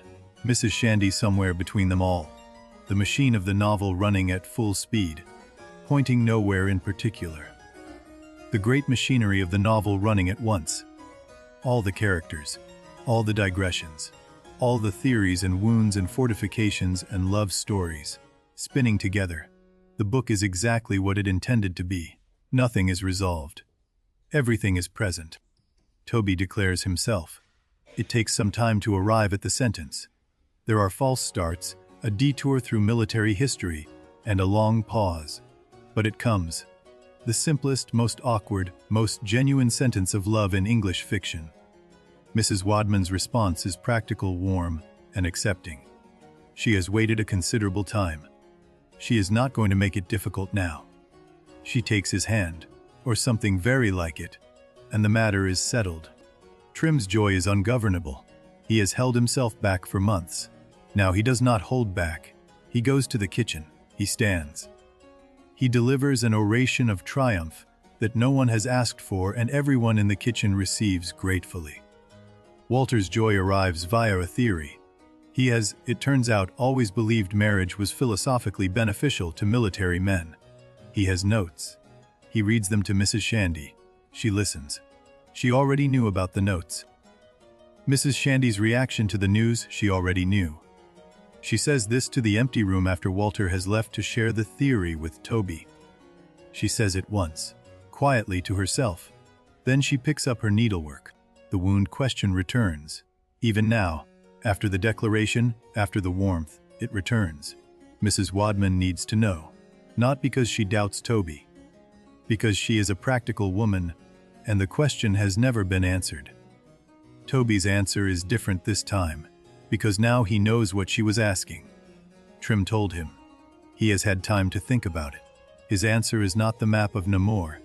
Mrs. Shandy somewhere between them all. The machine of the novel running at full speed, pointing nowhere in particular. The great machinery of the novel running at once. All the characters, all the digressions, all the theories and wounds and fortifications and love stories, spinning together. The book is exactly what it intended to be. Nothing is resolved. Everything is present. Toby declares himself. It takes some time to arrive at the sentence. There are false starts, a detour through military history, and a long pause. But it comes. The simplest, most awkward, most genuine sentence of love in English fiction. Mrs. Wadman's response is practical, warm, and accepting. She has waited a considerable time. She is not going to make it difficult now. She takes his hand, or something very like it, and the matter is settled. Trim's joy is ungovernable. He has held himself back for months. Now he does not hold back. He goes to the kitchen. He stands. He delivers an oration of triumph that no one has asked for, and everyone in the kitchen receives gratefully. Walter's joy arrives via a theory. He has, it turns out, always believed marriage was philosophically beneficial to military men. He has notes. He reads them to Mrs. Shandy. She listens. She already knew about the notes. Mrs. Shandy's reaction to the news she already knew. She says this to the empty room after Walter has left to share the theory with Toby. She says it once, quietly to herself. Then she picks up her needlework. The wound question returns. Even now, after the declaration, after the warmth, it returns. Mrs. Wadman needs to know. Not because she doubts Toby. Because she is a practical woman, and the question has never been answered. Toby's answer is different this time, because now he knows what she was asking. Trim told him. He has had time to think about it. His answer is not the map of Namur.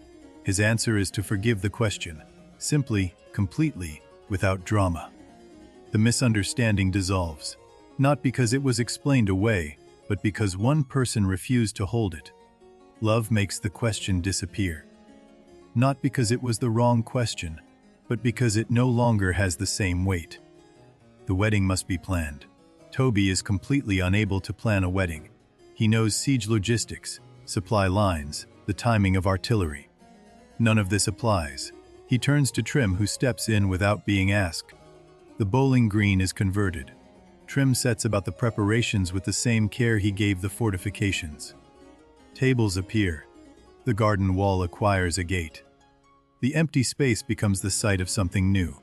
His answer is to forgive the question, simply, completely, without drama. The misunderstanding dissolves, not because it was explained away, but because one person refused to hold it. Love makes the question disappear. Not because it was the wrong question, but because it no longer has the same weight. The wedding must be planned. Toby is completely unable to plan a wedding. He knows siege logistics, supply lines, the timing of artillery. None of this applies. He turns to Trim, who steps in without being asked. The bowling green is converted. Trim sets about the preparations with the same care he gave the fortifications. Tables appear. The garden wall acquires a gate. The empty space becomes the site of something new.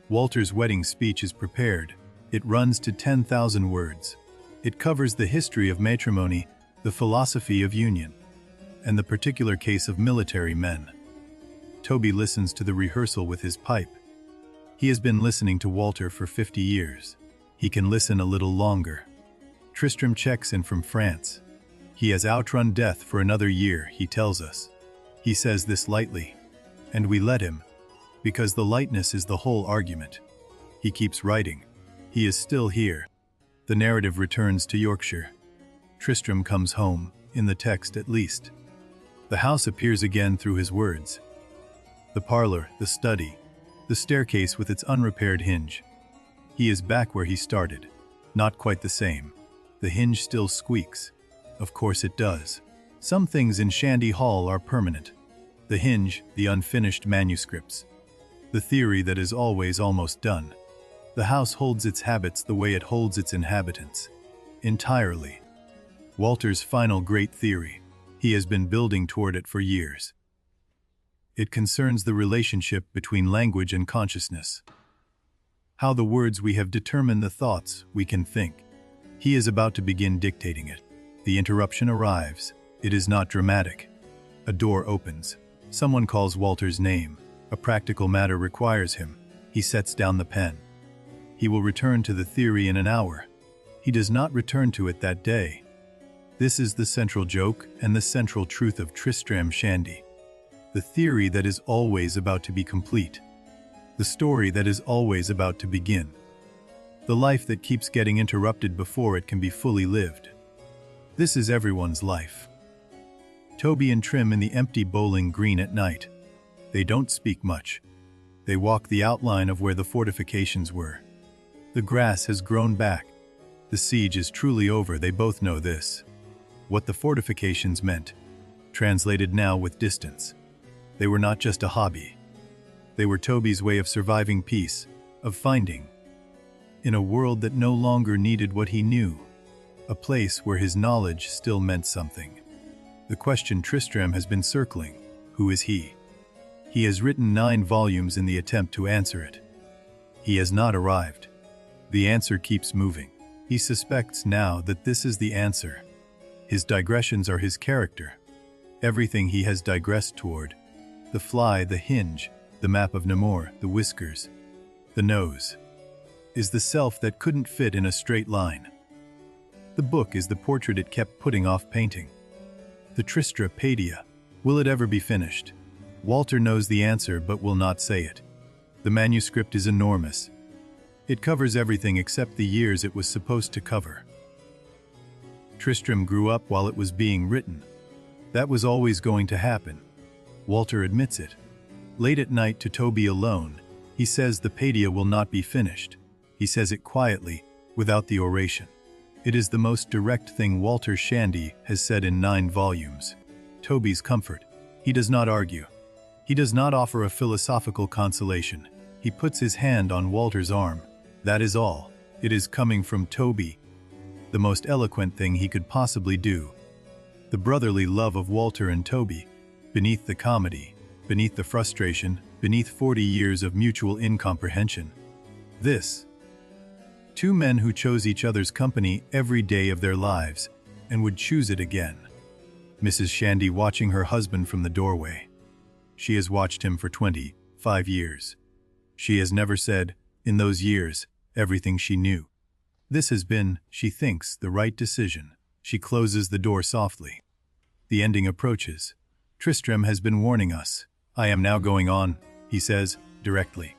Walter's wedding speech is prepared. It runs to 10,000 words. It covers the history of matrimony, the philosophy of union, and the particular case of military men. Toby listens to the rehearsal with his pipe. He has been listening to Walter for 50 years. He can listen a little longer. Tristram checks in from France. He has outrun death for another year, he tells us. He says this lightly, and we let him, because the lightness is the whole argument. He keeps writing. He is still here. The narrative returns to Yorkshire. Tristram comes home, in the text at least. The house appears again through his words. The parlor, the study, the staircase with its unrepaired hinge. He is back where he started. Not quite the same. The hinge still squeaks. Of course it does. Some things in Shandy Hall are permanent. The hinge, the unfinished manuscripts. The theory that is always almost done. The house holds its habits the way it holds its inhabitants. Entirely. Walter's final great theory. He has been building toward it for years. It concerns the relationship between language and consciousness. How the words we have determine the thoughts we can think. He is about to begin dictating it. The interruption arrives. It is not dramatic. A door opens. Someone calls Walter's name. A practical matter requires him. He sets down the pen. He will return to the theory in an hour. He does not return to it that day. This is the central joke and the central truth of Tristram Shandy. The theory that is always about to be complete. The story that is always about to begin. The life that keeps getting interrupted before it can be fully lived. This is everyone's life. Toby and Trim in the empty bowling green at night. They don't speak much. They walk the outline of where the fortifications were. The grass has grown back. The siege is truly over, they both know this. What the fortifications meant, translated now with distance. They were not just a hobby. They were Toby's way of surviving peace, of finding, in a world that no longer needed what he knew, a place where his knowledge still meant something. The question Tristram has been circling, who is he? He has written 9 volumes in the attempt to answer it. He has not arrived. The answer keeps moving. He suspects now that this is the answer. His digressions are his character. Everything he has digressed toward. The fly, the hinge, the map of Namur, the whiskers, the nose, is the self that couldn't fit in a straight line. The book is the portrait it kept putting off painting. The Tristrapedia. Will it ever be finished? Walter knows the answer but will not say it. The manuscript is enormous. It covers everything except the years it was supposed to cover. Tristram grew up while it was being written. That was always going to happen. Walter admits it. Late at night to Toby alone, he says the Padia will not be finished. He says it quietly, without the oration. It is the most direct thing Walter Shandy has said in 9 volumes. Toby's comfort. He does not argue. He does not offer a philosophical consolation. He puts his hand on Walter's arm. That is all. It is coming from Toby. The most eloquent thing he could possibly do. The brotherly love of Walter and Toby. Beneath the comedy, beneath the frustration, beneath 40 years of mutual incomprehension. This. 2 men who chose each other's company every day of their lives, and would choose it again. Mrs. Shandy watching her husband from the doorway. She has watched him for 25 years. She has never said, in those years, everything she knew. This has been, she thinks, the right decision. She closes the door softly. The ending approaches. Tristram has been warning us. I am now going on, he says, directly.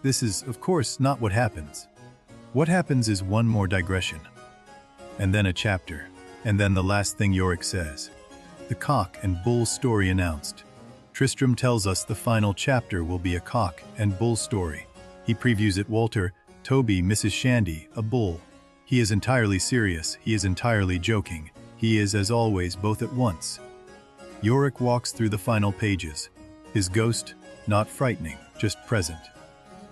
This is, of course, not what happens. What happens is one more digression. And then a chapter. And then the last thing Yorick says. The cock and bull story announced. Tristram tells us the final chapter will be a cock and bull story. He previews it Walter, Toby, Mrs. Shandy, a bull. He is entirely serious, he is entirely joking. He is, as always, both at once. Yorick walks through the final pages. His ghost, not frightening, just present.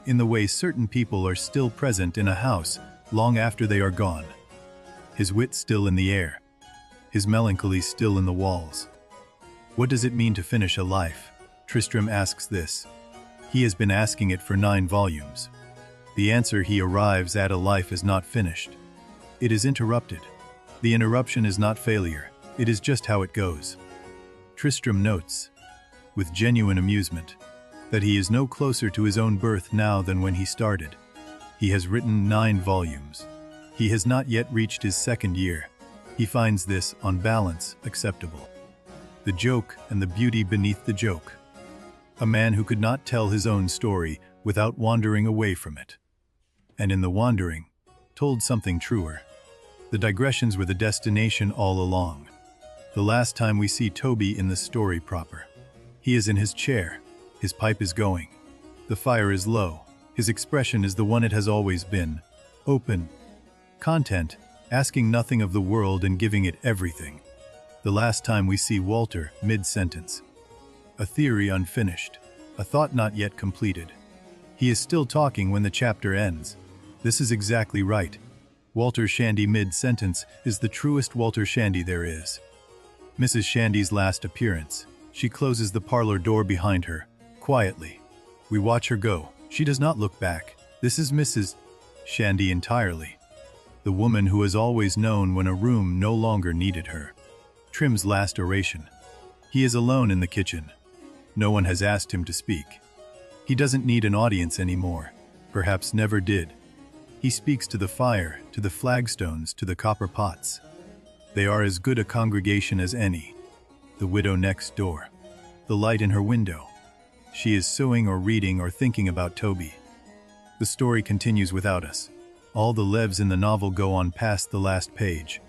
In the way certain people are still present in a house long after they are gone. His wit still in the air. His melancholy still in the walls. What does it mean to finish a life? Tristram asks this. He has been asking it for 9 volumes. The answer he arrives at: a life is not finished. It is interrupted. The interruption is not failure. It is just how it goes. Tristram notes, with genuine amusement, that he is no closer to his own birth now than when he started. He has written 9 volumes. He has not yet reached his 2nd year. He finds this, on balance, acceptable. The joke and the beauty beneath the joke. A man who could not tell his own story without wandering away from it. And in the wandering, told something truer. The digressions were the destination all along. The last time we see Toby in the story proper. He is in his chair. His pipe is going. The fire is low. His expression is the one it has always been. Open. Content, asking nothing of the world and giving it everything. The last time we see Walter, mid-sentence. A theory unfinished. A thought not yet completed. He is still talking when the chapter ends. This is exactly right. Walter Shandy mid-sentence is the truest Walter Shandy there is. Mrs. Shandy's last appearance. She closes the parlor door behind her, quietly. We watch her go. She does not look back. This is Mrs. Shandy entirely. The woman who has always known when a room no longer needed her. Trim's last oration. He is alone in the kitchen. No one has asked him to speak. He doesn't need an audience anymore. Perhaps never did. He speaks to the fire, to the flagstones, to the copper pots. They are as good a congregation as any. The widow next door. The light in her window. She is sewing or reading or thinking about Toby. The story continues without us. All the leaves in the novel go on past the last page.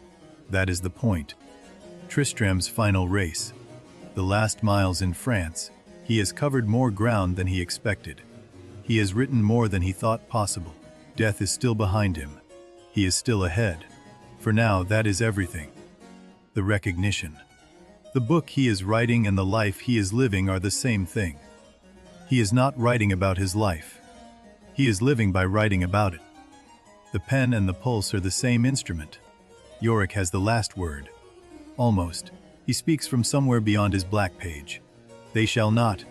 That is the point. Tristram's final race. The last miles in France. He has covered more ground than he expected. He has written more than he thought possible. Death is still behind him. He is still ahead. For now, that is everything. The recognition. The book he is writing and the life he is living are the same thing. He is not writing about his life. He is living by writing about it. The pen and the pulse are the same instrument. Yorick has the last word. Almost. He speaks from somewhere beyond his black page. They shall not,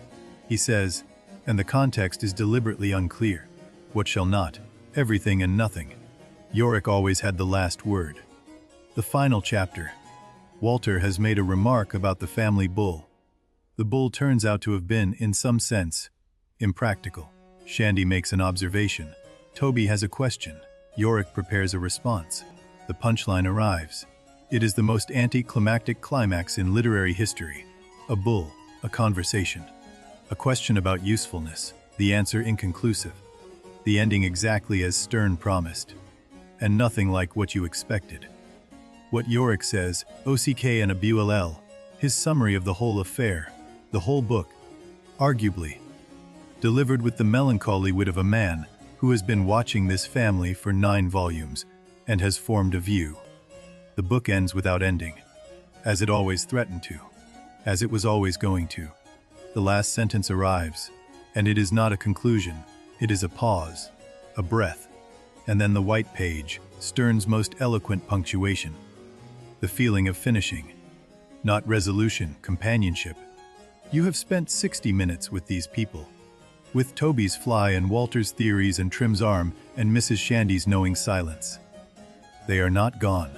he says, and the context is deliberately unclear. What shall not? Everything and nothing. Yorick always had the last word. The final chapter. Walter has made a remark about the family bull. The bull turns out to have been, in some sense, impractical. Shandy makes an observation. Toby has a question. Yorick prepares a response. The punchline arrives. It is the most anticlimactic climax in literary history. A bull, a conversation. A question about usefulness, the answer inconclusive. The ending exactly as Sterne promised. And nothing like what you expected. What Yorick says, OCK and a BULL, his summary of the whole affair, the whole book, arguably, delivered with the melancholy wit of a man who has been watching this family for 9 volumes and has formed a view. The book ends without ending, as it always threatened to, as it was always going to. The last sentence arrives, and it is not a conclusion, it is a pause, a breath, and then the white page, Sterne's most eloquent punctuation. The feeling of finishing, not resolution, companionship. You have spent 60 minutes with these people. With Toby's fly and Walter's theories and Trim's arm and Mrs. Shandy's knowing silence. They are not gone.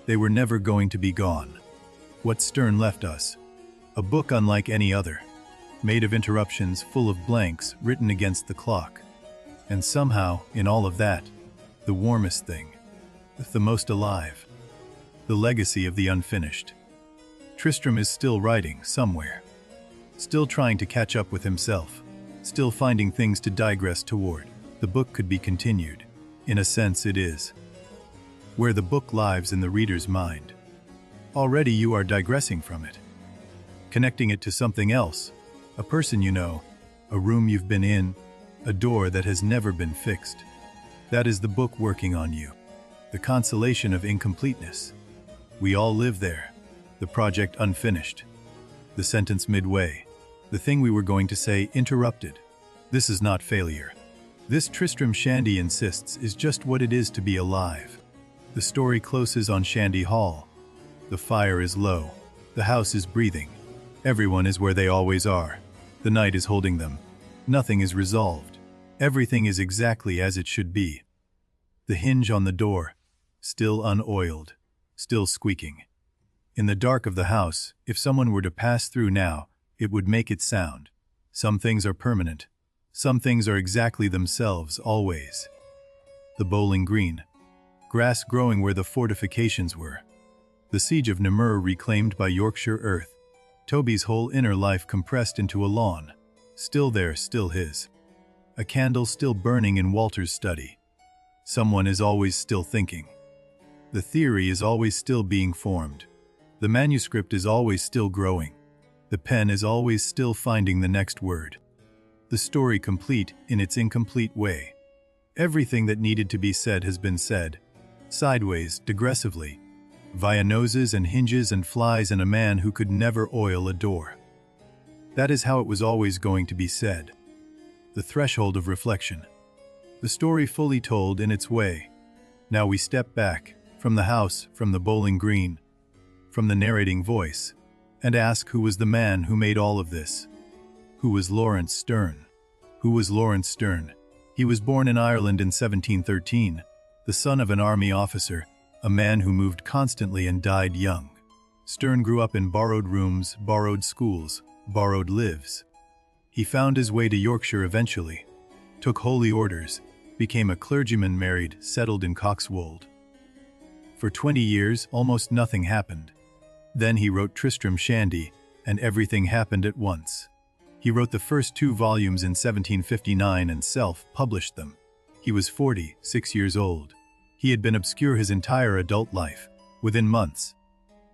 They were never going to be gone. What Sterne left us. A book unlike any other. Made of interruptions, full of blanks, written against the clock. And somehow, in all of that, the warmest thing. The most alive. The legacy of the unfinished. Tristram is still writing, somewhere. Still trying to catch up with himself. Still finding things to digress toward. The book could be continued. In a sense it is. Where the book lives in the reader's mind. Already you are digressing from it. Connecting it to something else. A person you know. A room you've been in. A door that has never been fixed. That is the book working on you. The consolation of incompleteness. We all live there. The project unfinished. The sentence midway. The thing we were going to say interrupted. This is not failure. This, Tristram Shandy insists, is just what it is to be alive. The story closes on Shandy Hall. The fire is low. The house is breathing. Everyone is where they always are. The night is holding them. Nothing is resolved. Everything is exactly as it should be. The hinge on the door, still unoiled, still squeaking. In the dark of the house, if someone were to pass through now, it would make it sound. Some things are permanent. Some things are exactly themselves, always. The bowling green. Grass growing where the fortifications were. The siege of Namur reclaimed by Yorkshire earth. Toby's whole inner life compressed into a lawn. Still there, still his. A candle still burning in Walter's study. Someone is always still thinking. The theory is always still being formed. The manuscript is always still growing. The pen is always still finding the next word. The story complete in its incomplete way. Everything that needed to be said has been said. Sideways, digressively. Via noses and hinges and flies and a man who could never oil a door. That is how it was always going to be said. The threshold of reflection. The story fully told in its way. Now we step back, from the house, from the bowling green, from the narrating voice, and ask who was the man who made all of this. Who was Laurence Sterne? Who was Laurence Sterne? He was born in Ireland in 1713, the son of an army officer, a man who moved constantly and died young. Sterne grew up in borrowed rooms, borrowed schools, borrowed lives. He found his way to Yorkshire eventually, took holy orders, became a clergyman, married, settled in Coxwold. For 20 years, almost nothing happened. Then he wrote Tristram Shandy, and everything happened at once. He wrote the first 2 volumes in 1759 and self-published them. He was 46 years old. He had been obscure his entire adult life. Within months,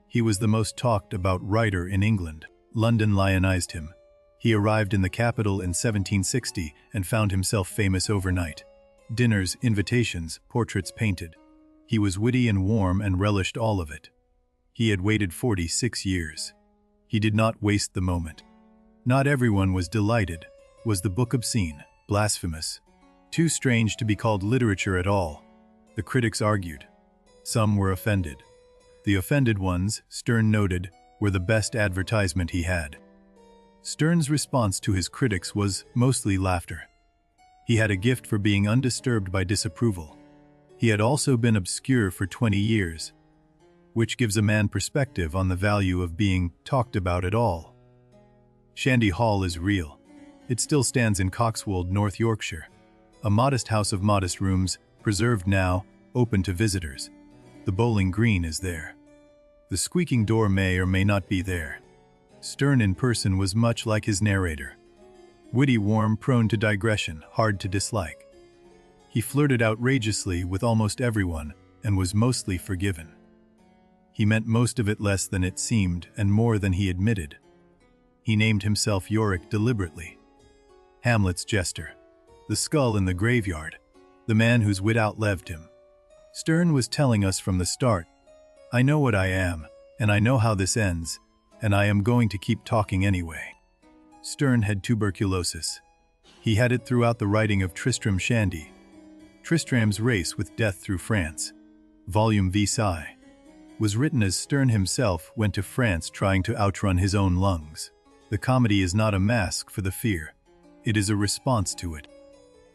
he was the most talked about writer in England. London lionized him. He arrived in the capital in 1760 and found himself famous overnight. Dinners, invitations, portraits painted. He was witty and warm and relished all of it. He had waited 46 years. He did not waste the moment. Not everyone was delighted. Was the book obscene, blasphemous, too strange to be called literature at all? The critics argued. Some were offended. The offended ones, Sterne noted, were the best advertisement he had. Sterne's response to his critics was mostly laughter. He had a gift for being undisturbed by disapproval. He had also been obscure for 20 years, which gives a man perspective on the value of being talked about at all. Shandy Hall is real. It still stands in Coxwold, North Yorkshire. A modest house of modest rooms, preserved now, open to visitors. The bowling green is there. The squeaking door may or may not be there. Sterne in person was much like his narrator. Witty, warm, prone to digression, hard to dislike. He flirted outrageously with almost everyone and was mostly forgiven. He meant most of it less than it seemed and more than he admitted. He named himself Yorick deliberately. Hamlet's jester. The skull in the graveyard. The man whose wit outlived him. Sterne was telling us from the start, I know what I am, and I know how this ends, and I am going to keep talking anyway. Sterne had tuberculosis. He had it throughout the writing of Tristram Shandy. Tristram's Race with Death Through France, Volume VI, was written as Sterne himself went to France trying to outrun his own lungs. The comedy is not a mask for the fear. It is a response to it.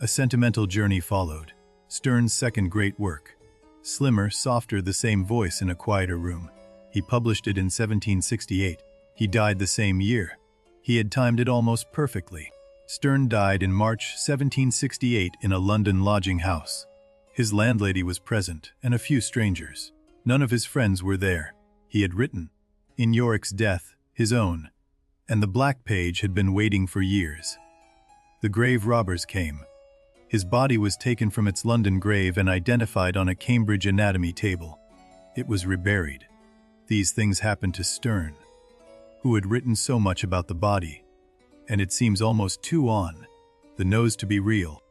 A sentimental journey followed. Sterne's second great work. Slimmer, softer, the same voice in a quieter room. He published it in 1768. He died the same year. He had timed it almost perfectly. Sterne died in March 1768 in a London lodging house. His landlady was present, and a few strangers. None of his friends were there. He had written, In Yorick's death, his own, and the black page had been waiting for years. The grave robbers came. His body was taken from its London grave and identified on a Cambridge anatomy table. It was reburied. These things happened to Sterne, who had written so much about the body, and it seems almost too on the nose to be real.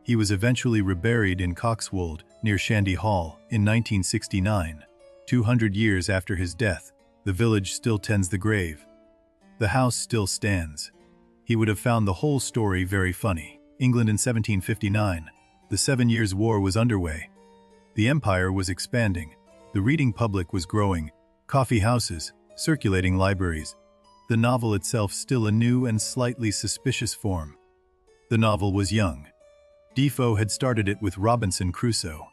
He was eventually reburied in Coxwold, near Shandy Hall, in 1969. 200 years after his death, the village still tends the grave. The house still stands. He would have found the whole story very funny. England in 1759. The 7 Years' War was underway. The empire was expanding. The reading public was growing. Coffee houses, circulating libraries. The novel itself still a new and slightly suspicious form. The novel was young. Defoe had started it with Robinson Crusoe.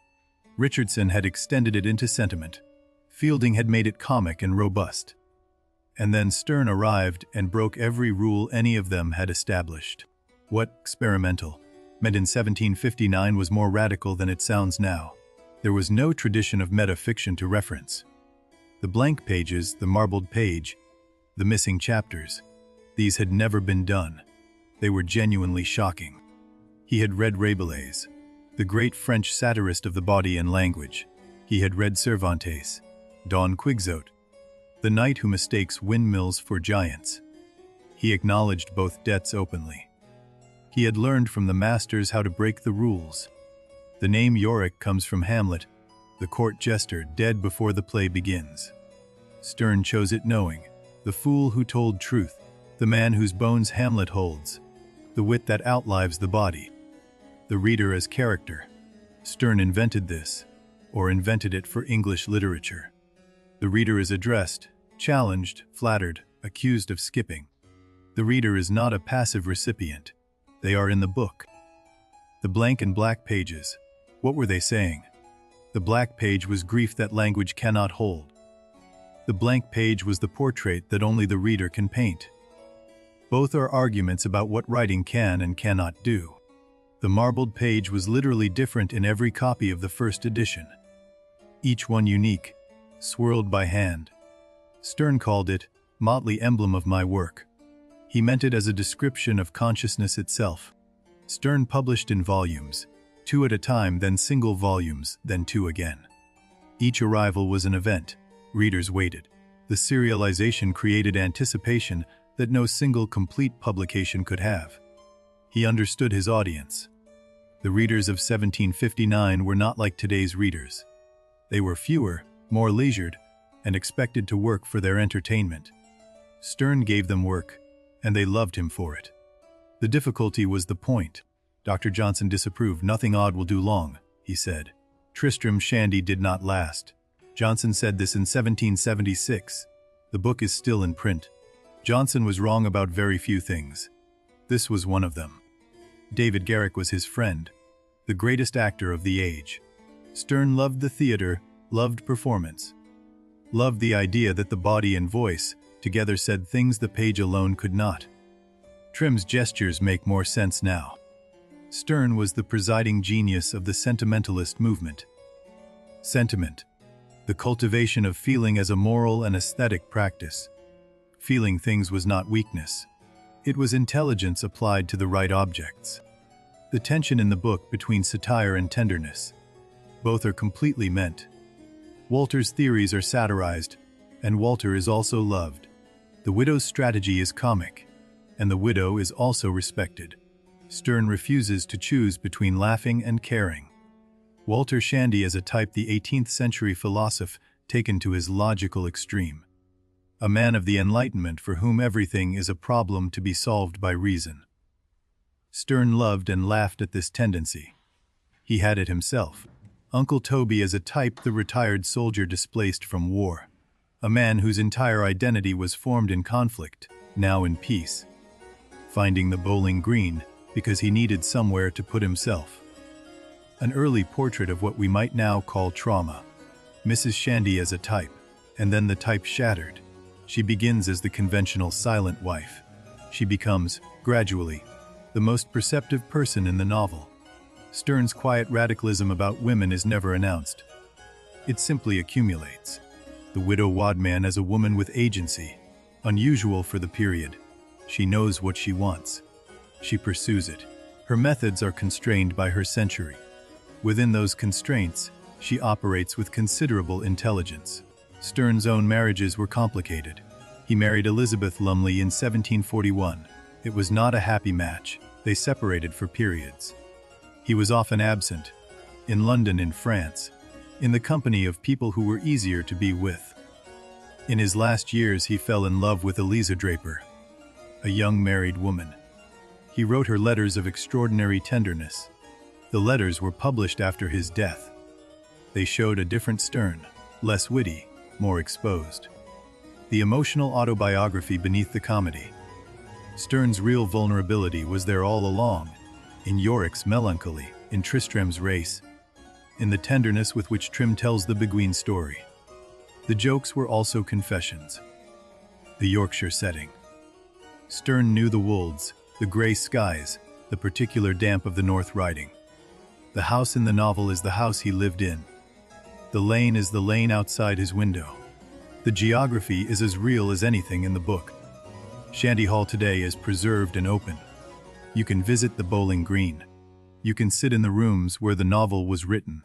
Richardson had extended it into sentiment. Fielding had made it comic and robust. And then Sterne arrived and broke every rule any of them had established. What experimental meant in 1759 was more radical than it sounds now. There was no tradition of metafiction to reference. The blank pages, the marbled page, the missing chapters, these had never been done. They were genuinely shocking. He had read Rabelais, the great French satirist of the body and language. He had read Cervantes, Don Quixote, the knight who mistakes windmills for giants. He acknowledged both debts openly. He had learned from the masters how to break the rules. The name Yorick comes from Hamlet, the court jester dead before the play begins. Sterne chose it knowing, the fool who told truth, the man whose bones Hamlet holds, the wit that outlives the body, the reader as character. Sterne invented this, or invented it for English literature. The reader is addressed, challenged, flattered, accused of skipping. The reader is not a passive recipient. They are in the book. The blank and black pages, what were they saying? The black page was grief that language cannot hold. The blank page was the portrait that only the reader can paint. Both are arguments about what writing can and cannot do. The marbled page was literally different in every copy of the first edition. Each one unique, swirled by hand. Sterne called it, motley emblem of my work. He meant it as a description of consciousness itself. Sterne published in volumes, 2 at a time, then single volumes, then 2 again. Each arrival was an event. Readers waited. The serialization created anticipation that no single complete publication could have. He understood his audience. The readers of 1759 were not like today's readers. They were fewer, more leisured, and expected to work for their entertainment. Sterne gave them work, and they loved him for it. The difficulty was the point. Dr. Johnson disapproved. Nothing odd will do long, he said. Tristram Shandy did not last. Johnson said this in 1776. The book is still in print. Johnson was wrong about very few things. This was one of them. David Garrick was his friend, the greatest actor of the age. Sterne loved the theater, loved performance, loved the idea that the body and voice together said things the page alone could not. Trim's gestures make more sense now. Sterne was the presiding genius of the sentimentalist movement. Sentiment, the cultivation of feeling as a moral and aesthetic practice. Feeling things was not weakness. It was intelligence applied to the right objects. The tension in the book between satire and tenderness. Both are completely meant. Walter's theories are satirized, and Walter is also loved. The widow's strategy is comic, and the widow is also respected. Sterne refuses to choose between laughing and caring. Walter Shandy is a type, the 18th century philosopher taken to his logical extreme. A man of the Enlightenment for whom everything is a problem to be solved by reason. Sterne loved and laughed at this tendency. He had it himself. Uncle Toby is a type, the retired soldier displaced from war. A man whose entire identity was formed in conflict, now in peace. Finding the bowling green because he needed somewhere to put himself. An early portrait of what we might now call trauma. Mrs. Shandy as a type, and then the type shattered. She begins as the conventional silent wife. She becomes, gradually, the most perceptive person in the novel. Sterne's quiet radicalism about women is never announced. It simply accumulates. The widow Wadman as a woman with agency, unusual for the period. She knows what she wants. She pursues it. Her methods are constrained by her century. Within those constraints, she operates with considerable intelligence. Sterne's own marriages were complicated. He married Elizabeth Lumley in 1741. It was not a happy match. They separated for periods. He was often absent, in London, in France, in the company of people who were easier to be with. In his last years, he fell in love with Eliza Draper, a young married woman. He wrote her letters of extraordinary tenderness. The letters were published after his death. They showed a different Sterne, less witty, more exposed. The emotional autobiography beneath the comedy. Sterne's real vulnerability was there all along, in Yorick's melancholy, in Tristram's race, in the tenderness with which Trim tells the Beguine story. The jokes were also confessions. The Yorkshire setting. Sterne knew the wolds, the grey skies, the particular damp of the North Riding. The house in the novel is the house he lived in. The lane is the lane outside his window. The geography is as real as anything in the book. Shandy Hall today is preserved and open. You can visit the bowling green. You can sit in the rooms where the novel was written.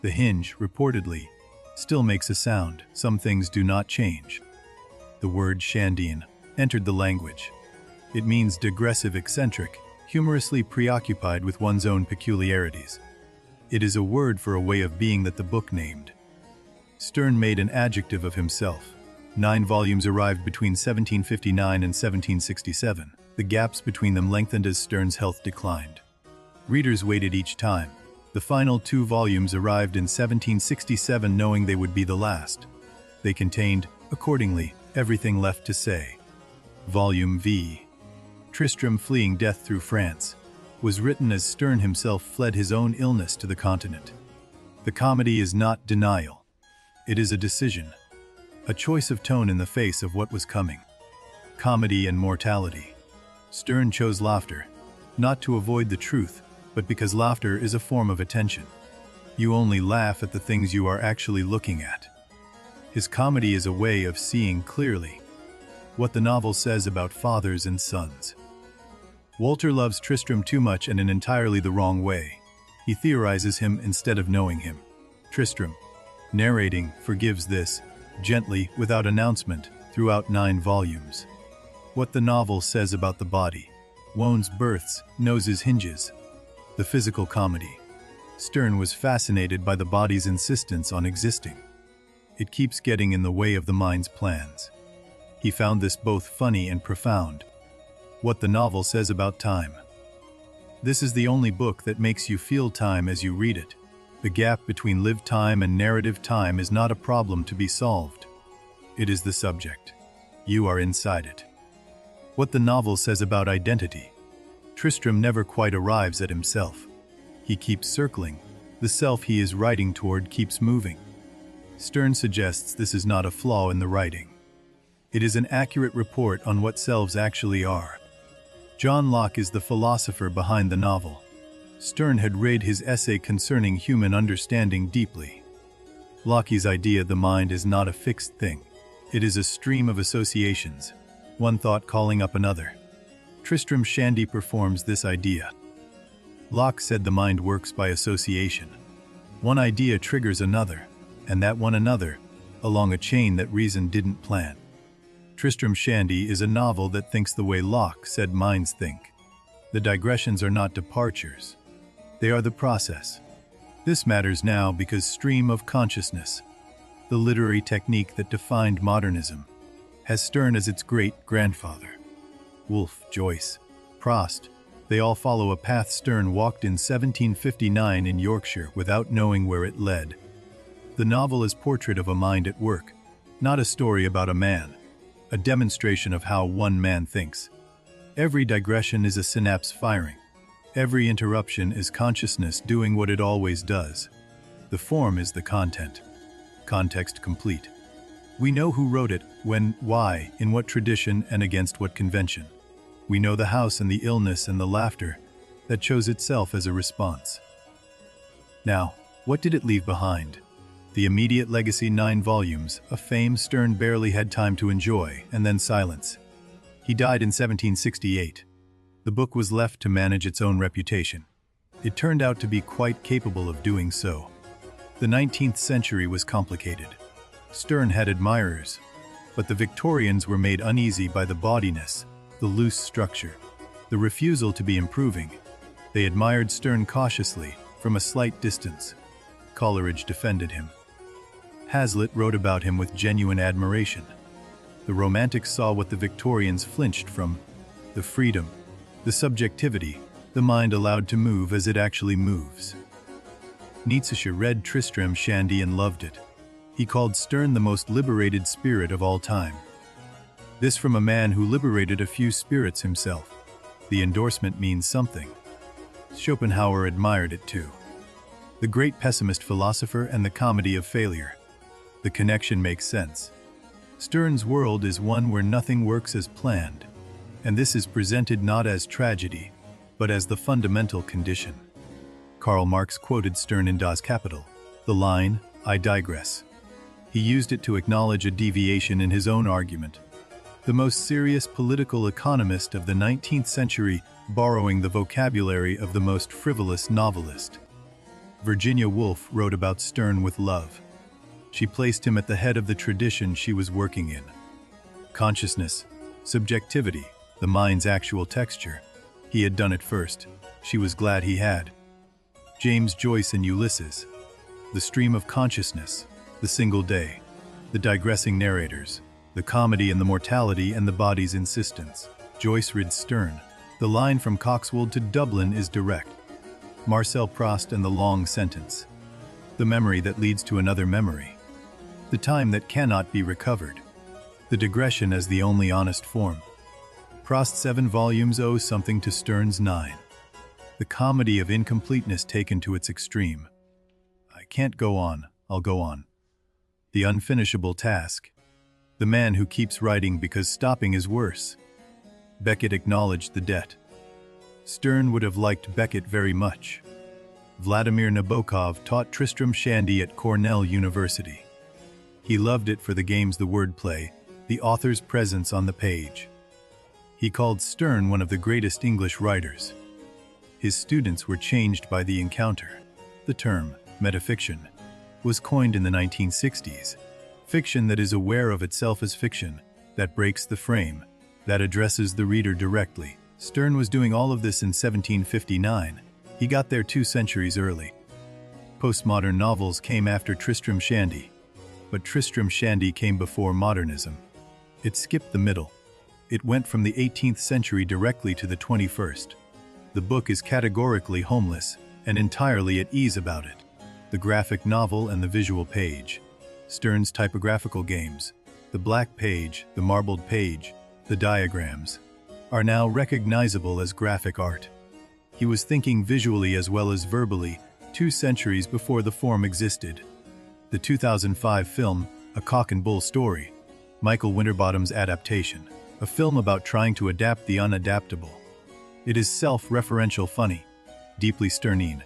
The hinge, reportedly, still makes a sound. Some things do not change. The word Shandean entered the language. It means digressive, eccentric, humorously preoccupied with one's own peculiarities. It is a word for a way of being that the book named. Sterne made an adjective of himself. 9 volumes arrived between 1759 and 1767. The gaps between them lengthened as Sterne's health declined. Readers waited each time. The final 2 volumes arrived in 1767, knowing they would be the last. They contained, accordingly, everything left to say. Volume V. Tristram fleeing death through France was written as Sterne himself fled his own illness to the continent. The comedy is not denial. It is a decision, a choice of tone in the face of what was coming. Comedy and mortality. Sterne chose laughter, not to avoid the truth, but because laughter is a form of attention. You only laugh at the things you are actually looking at. His comedy is a way of seeing clearly what the novel says about fathers and sons. Walter loves Tristram too much and in entirely the wrong way. He theorizes him instead of knowing him. Tristram, narrating, forgives this, gently, without announcement, throughout 9 volumes. What the novel says about the body. Wounds, births, noses, hinges. The physical comedy. Sterne was fascinated by the body's insistence on existing. It keeps getting in the way of the mind's plans. He found this both funny and profound. What the novel says about time. This is the only book that makes you feel time as you read it. The gap between lived time and narrative time is not a problem to be solved. It is the subject. You are inside it. What the novel says about identity. Tristram never quite arrives at himself. He keeps circling. The self he is writing toward keeps moving. Sterne suggests this is not a flaw in the writing. It is an accurate report on what selves actually are. John Locke is the philosopher behind the novel. Sterne had read his essay concerning human understanding deeply. Locke's idea the mind is not a fixed thing. It is a stream of associations, one thought calling up another. Tristram Shandy performs this idea. Locke said the mind works by association. One idea triggers another, and that one another, along a chain that reason didn't plan. Tristram Shandy is a novel that thinks the way Locke said minds think. The digressions are not departures. They are the process. This matters now because stream of consciousness, the literary technique that defined modernism, has Sterne as its great-grandfather. Woolf, Joyce, Prost, they all follow a path Sterne walked in 1759 in Yorkshire without knowing where it led. The novel is portrait of a mind at work, not a story about a man, a demonstration of how one man thinks. Every digression is a synapse firing. Every interruption is consciousness doing what it always does. The form is the content. Context complete. We know who wrote it, when, why, in what tradition, and against what convention. We know the house and the illness and the laughter that chose itself as a response. Now, what did it leave behind? The immediate legacy, 9 volumes, a fame Sterne barely had time to enjoy, and then silence. He died in 1768. The book was left to manage its own reputation. It turned out to be quite capable of doing so. The 19th century was complicated. Sterne had admirers, but the Victorians were made uneasy by the bawdiness, the loose structure, the refusal to be improving. They admired Sterne cautiously, from a slight distance. Coleridge defended him. Hazlitt wrote about him with genuine admiration. The Romantics saw what the Victorians flinched from: the freedom, the subjectivity, the mind allowed to move as it actually moves. Nietzsche read Tristram Shandy and loved it. He called Sterne the most liberated spirit of all time. This from a man who liberated a few spirits himself. The endorsement means something. Schopenhauer admired it too. The great pessimist philosopher and the comedy of failure. The connection makes sense. Sterne's world is one where nothing works as planned, and this is presented not as tragedy, but as the fundamental condition. Karl Marx quoted Sterne in Das Kapital, the line, "I digress." He used it to acknowledge a deviation in his own argument. The most serious political economist of the 19th century, borrowing the vocabulary of the most frivolous novelist. Virginia Woolf wrote about Sterne with love. She placed him at the head of the tradition she was working in. Consciousness, subjectivity, the mind's actual texture. He had done it first. She was glad he had. James Joyce and Ulysses. The stream of consciousness, the single day, the digressing narrators, the comedy and the mortality and the body's insistence. Joyce read Sterne. The line from Coxwold to Dublin is direct. Marcel Proust and the long sentence. The memory that leads to another memory. The time that cannot be recovered. The digression as the only honest form. Proust's 7 volumes owe something to Sterne's 9. The comedy of incompleteness taken to its extreme. I can't go on, I'll go on. The unfinishable task. The man who keeps writing because stopping is worse. Beckett acknowledged the debt. Sterne would have liked Beckett very much. Vladimir Nabokov taught Tristram Shandy at Cornell University. He loved it for the games, the wordplay, the author's presence on the page. He called Sterne one of the greatest English writers. His students were changed by the encounter. The term, metafiction, was coined in the 1960s. Fiction that is aware of itself as fiction, that breaks the frame, that addresses the reader directly. Sterne was doing all of this in 1759. He got there 2 centuries early. Postmodern novels came after Tristram Shandy, but Tristram Shandy came before modernism. It skipped the middle. It went from the 18th century directly to the 21st. The book is categorically homeless and entirely at ease about it. The graphic novel and the visual page. Sterne's typographical games, the black page, the marbled page, the diagrams, are now recognizable as graphic art. He was thinking visually as well as verbally 2 centuries before the form existed. The 2005 film, A Cock and Bull Story, Michael Winterbottom's adaptation, a film about trying to adapt the unadaptable. It is self-referential funny, deeply Sternian.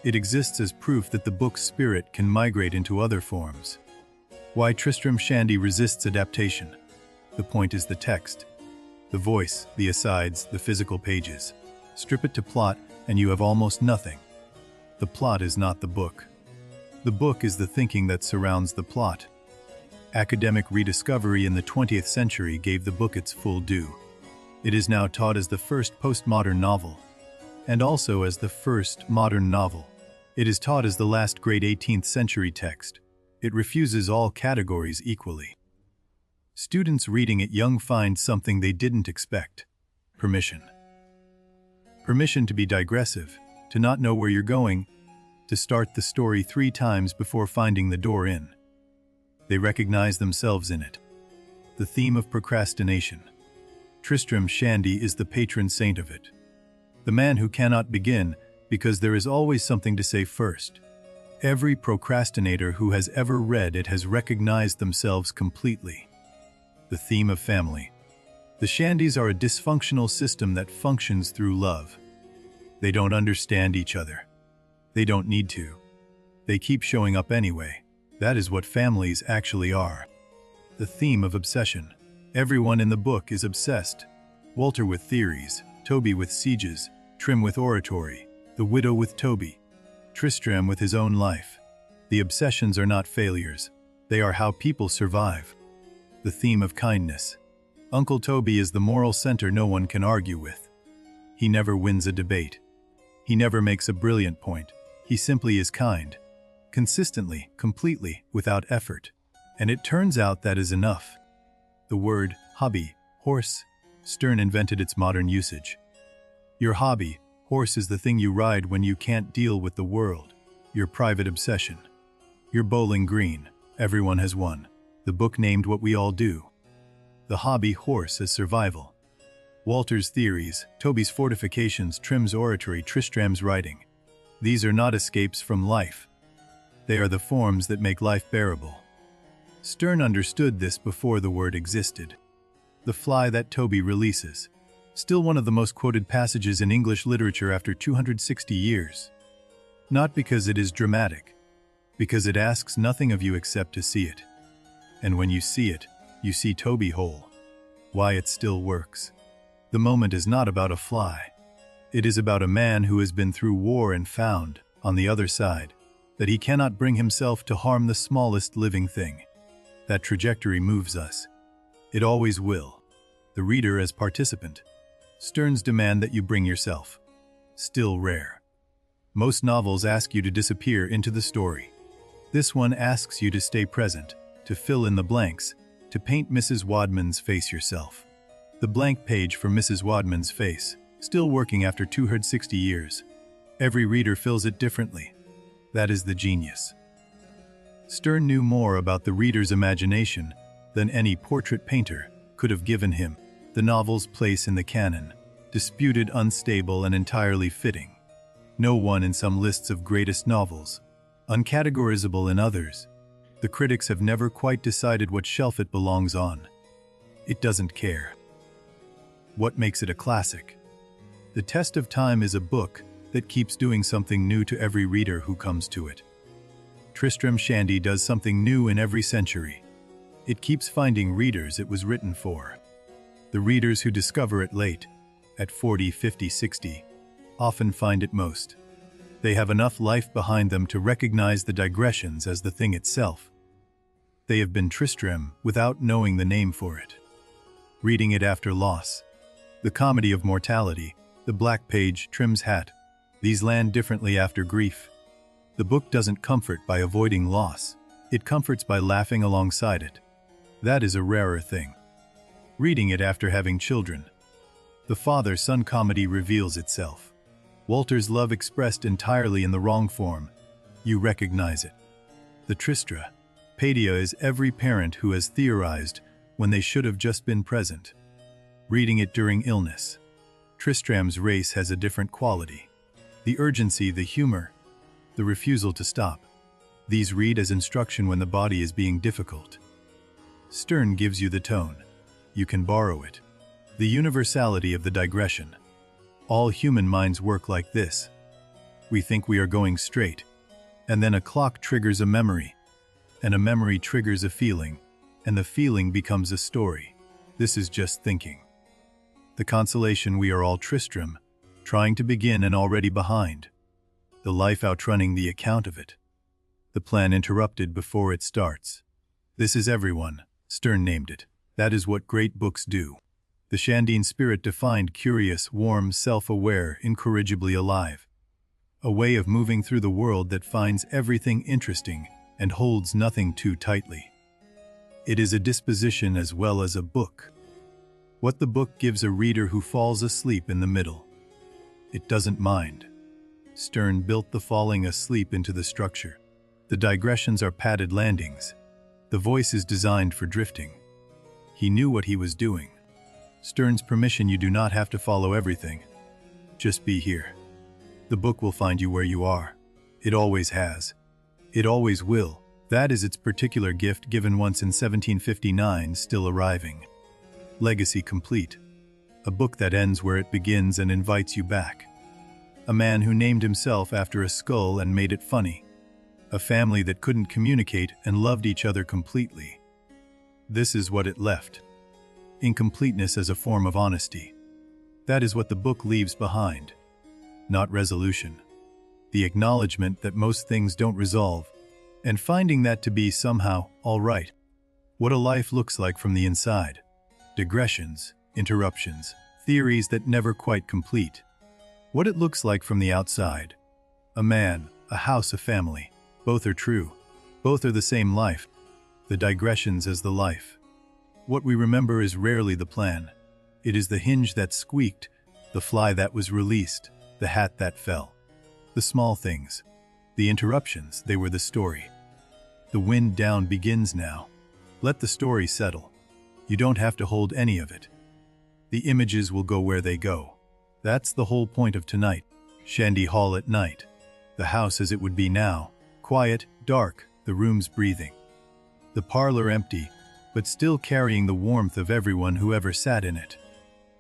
It exists as proof that the book's spirit can migrate into other forms. Why Tristram Shandy resists adaptation. The point is the text, the voice, the asides, the physical pages. Strip it to plot, and you have almost nothing. The plot is not the book. The book is the thinking that surrounds the plot. Academic rediscovery in the 20th century gave the book its full due. It is now taught as the first postmodern novel, and also as the first modern novel. It is taught as the last great 18th century text. It refuses all categories equally. Students reading it young find something they didn't expect. Permission. Permission to be digressive, to not know where you're going, to start the story 3 times before finding the door in. They recognize themselves in it. The theme of procrastination. Tristram Shandy is the patron saint of it. The man who cannot begin because there is always something to say first. Every procrastinator who has ever read it has recognized themselves completely. The theme of family. The Shandys are a dysfunctional system that functions through love. They don't understand each other. They don't need to. They keep showing up anyway. That is what families actually are. The theme of obsession. Everyone in the book is obsessed. Walter with theories, Toby with sieges, Trim with oratory, the widow with Toby, Tristram with his own life. The obsessions are not failures. They are how people survive. The theme of kindness. Uncle Toby is the moral center no one can argue with. He never wins a debate. He never makes a brilliant point. He simply is kind. Consistently, completely, without effort. And it turns out that is enough. The word, hobby, horse, Sterne invented its modern usage. Your hobby, horse, is the thing you ride when you can't deal with the world. Your private obsession. Your bowling green, everyone has one. The book named what we all do. The hobby horse as survival. Walter's theories, Toby's fortifications, Trim's oratory, Tristram's writing. These are not escapes from life. They are the forms that make life bearable. Sterne understood this before the word existed. The fly that Toby releases. Still one of the most quoted passages in English literature after 260 years. Not because it is dramatic, because it asks nothing of you except to see it. And when you see it, you see Toby whole. Why it still works. The moment is not about a fly. It is about a man who has been through war and found, on the other side, that he cannot bring himself to harm the smallest living thing. That trajectory moves us. It always will. The reader as participant. Sterne's demand that you bring yourself. Still rare. Most novels ask you to disappear into the story. This one asks you to stay present, to fill in the blanks, to paint Mrs. Wadman's face yourself. The blank page for Mrs. Wadman's face, still working after 260 years. Every reader fills it differently. That is the genius. Sterne knew more about the reader's imagination than any portrait painter could have given him. The novel's place in the canon, disputed, unstable, and entirely fitting. No one in some lists of greatest novels, uncategorizable in others. The critics have never quite decided what shelf it belongs on. It doesn't care. What makes it a classic? The Test of Time is a book that keeps doing something new to every reader who comes to it. Tristram Shandy does something new in every century. It keeps finding readers it was written for. The readers who discover it late, at 40, 50, 60, often find it most. They have enough life behind them to recognize the digressions as the thing itself. They have been Tristram without knowing the name for it. Reading it after loss. The comedy of mortality, the black page, Trim's hat. These land differently after grief. The book doesn't comfort by avoiding loss. It comforts by laughing alongside it. That is a rarer thing. Reading it after having children. The father-son comedy reveals itself. Walter's love expressed entirely in the wrong form. You recognize it. The Tristra. Paedia is every parent who has theorized when they should have just been present. Reading it during illness. Tristram's race has a different quality. The urgency, the humor, the refusal to stop. These read as instruction when the body is being difficult. Sterne gives you the tone. You can borrow it. The universality of the digression. All human minds work like this. We think we are going straight, and then a clock triggers a memory, and a memory triggers a feeling, and the feeling becomes a story. This is just thinking. The consolation, we are all Tristram, trying to begin and already behind. The life outrunning the account of it. The plan interrupted before it starts. This is everyone, Sterne named it. That is what great books do. The Shandean spirit defined curious, warm, self-aware, incorrigibly alive. A way of moving through the world that finds everything interesting and holds nothing too tightly. It is a disposition as well as a book. What the book gives a reader who falls asleep in the middle. It doesn't mind. Sterne built the falling asleep into the structure. The digressions are padded landings. The voice is designed for drifting. He knew what he was doing. Sterne's permission, you do not have to follow everything. Just be here. The book will find you where you are. It always has. It always will. That is its particular gift, given once in 1759, still arriving. Legacy complete. A book that ends where it begins and invites you back. A man who named himself after a skull and made it funny. A family that couldn't communicate and loved each other completely. This is what it left. Incompleteness as a form of honesty. That is what the book leaves behind. Not resolution. The acknowledgement that most things don't resolve, and finding that to be somehow all right. What a life looks like from the inside. Digressions, interruptions, theories that never quite complete. What it looks like from the outside. A man, a house, a family. Both are true. Both are the same life. The digressions as the life. What we remember is rarely the plan. It is the hinge that squeaked, the fly that was released, the hat that fell. The small things. The interruptions, they were the story. The wind down begins now. Let the story settle. You don't have to hold any of it. The images will go where they go. That's the whole point of tonight. Shandy Hall at night. The house as it would be now. Quiet, dark, the rooms breathing. The parlor empty, but still carrying the warmth of everyone who ever sat in it.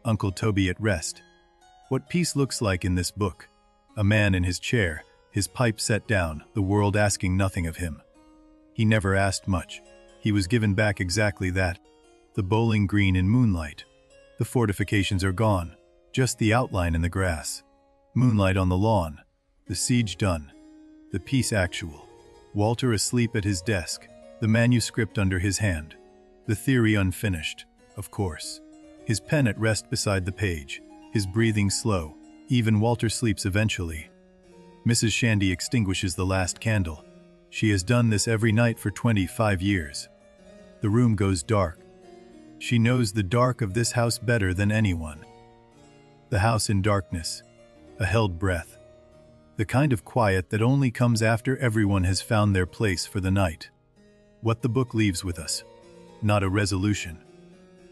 Uncle Toby at rest. What peace looks like in this book. A man in his chair, his pipe set down, the world asking nothing of him. He never asked much. He was given back exactly that. The bowling green in moonlight. The fortifications are gone, just the outline in the grass. Moonlight on the lawn. The siege done. The peace actual. Walter asleep at his desk, the manuscript under his hand. The theory unfinished, of course. His pen at rest beside the page, his breathing slow. Even Walter sleeps eventually. Mrs. Shandy extinguishes the last candle. She has done this every night for 25 years. The room goes dark. She knows the dark of this house better than anyone. The house in darkness, a held breath. The kind of quiet that only comes after everyone has found their place for the night. What the book leaves with us. Not a resolution.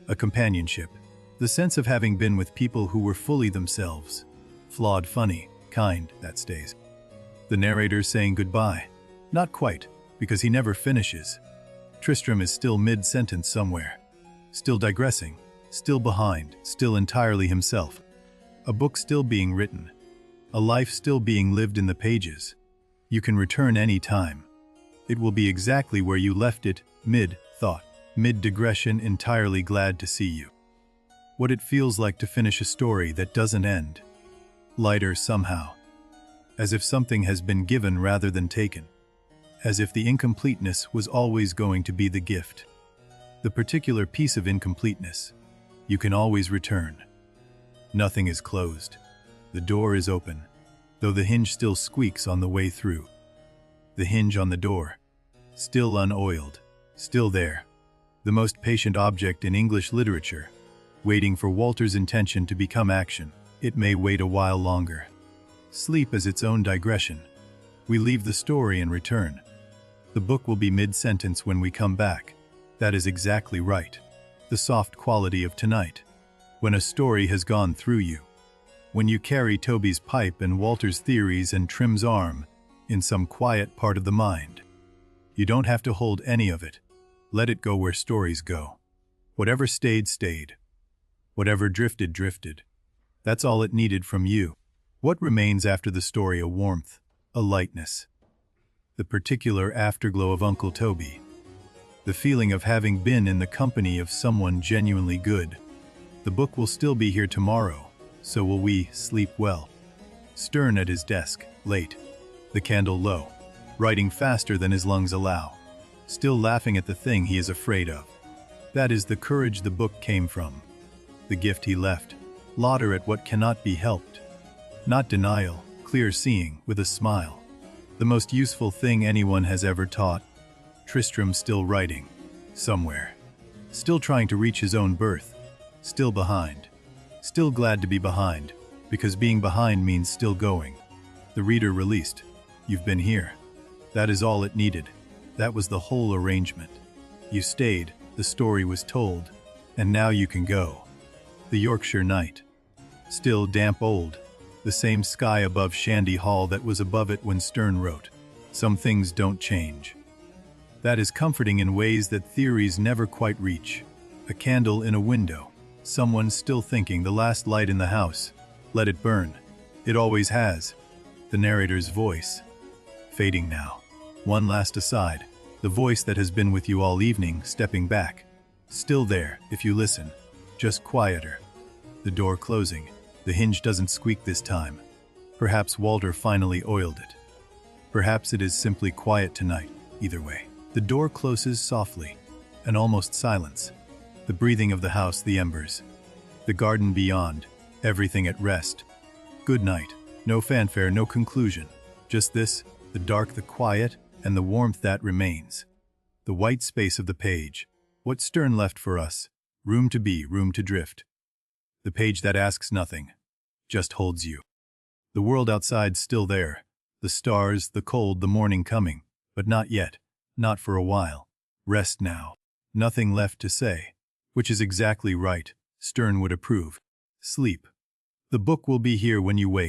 A companionship. The sense of having been with people who were fully themselves. Flawed, funny, kind, that stays. The narrator saying goodbye. Not quite, because he never finishes. Tristram is still mid-sentence somewhere. Still digressing, still behind, still entirely himself. A book still being written. A life still being lived in the pages. You can return any time. It will be exactly where you left it, mid-thought, mid-digression, entirely glad to see you. What it feels like to finish a story that doesn't end. Lighter somehow. As if something has been given rather than taken. As if the incompleteness was always going to be the gift. The particular piece of incompleteness. You can always return. Nothing is closed. The door is open, though the hinge still squeaks on the way through. The hinge on the door. Still unoiled. Still there. The most patient object in English literature. Waiting for Walter's intention to become action. It may wait a while longer. Sleep as its own digression. We leave the story and return. The book will be mid-sentence when we come back. That is exactly right. The soft quality of tonight. When a story has gone through you. When you carry Toby's pipe and Walter's theories and Trim's arm in some quiet part of the mind. You don't have to hold any of it. Let it go where stories go. Whatever stayed, stayed. Whatever drifted, drifted. That's all it needed from you. What remains after the story? A warmth, a lightness. The particular afterglow of Uncle Toby. The feeling of having been in the company of someone genuinely good. The book will still be here tomorrow. So will we. Sleep well. Sterne at his desk, late. The candle low. Writing faster than his lungs allow. Still laughing at the thing he is afraid of. That is the courage the book came from. The gift he left. Lauder at what cannot be helped. Not denial, clear seeing, with a smile. The most useful thing anyone has ever taught. Tristram still writing. Somewhere. Still trying to reach his own birth. Still behind. Still glad to be behind, because being behind means still going. The reader released. You've been here. That is all it needed. That was the whole arrangement. You stayed, the story was told, and now you can go. The Yorkshire night. Still damp old. The same sky above Shandy Hall that was above it when Sterne wrote. Some things don't change. That is comforting in ways that theories never quite reach. A candle in a window. Someone still thinking, the last light in the house. Let it burn. It always has. The narrator's voice. Fading now. One last aside. The voice that has been with you all evening, stepping back. Still there, if you listen. Just quieter. The door closing. The hinge doesn't squeak this time. Perhaps Walter finally oiled it. Perhaps it is simply quiet tonight, either way. The door closes softly. An almost silence. The breathing of the house, the embers. The garden beyond. Everything at rest. Good night. No fanfare, no conclusion. Just this, the dark, the quiet, and the warmth that remains. The white space of the page. What Sterne left for us. Room to be, room to drift. The page that asks nothing. Just holds you. The world outside's still there. The stars, the cold, the morning coming. But not yet. Not for a while. Rest now. Nothing left to say. Which is exactly right. Sterne would approve. Sleep. The book will be here when you wake.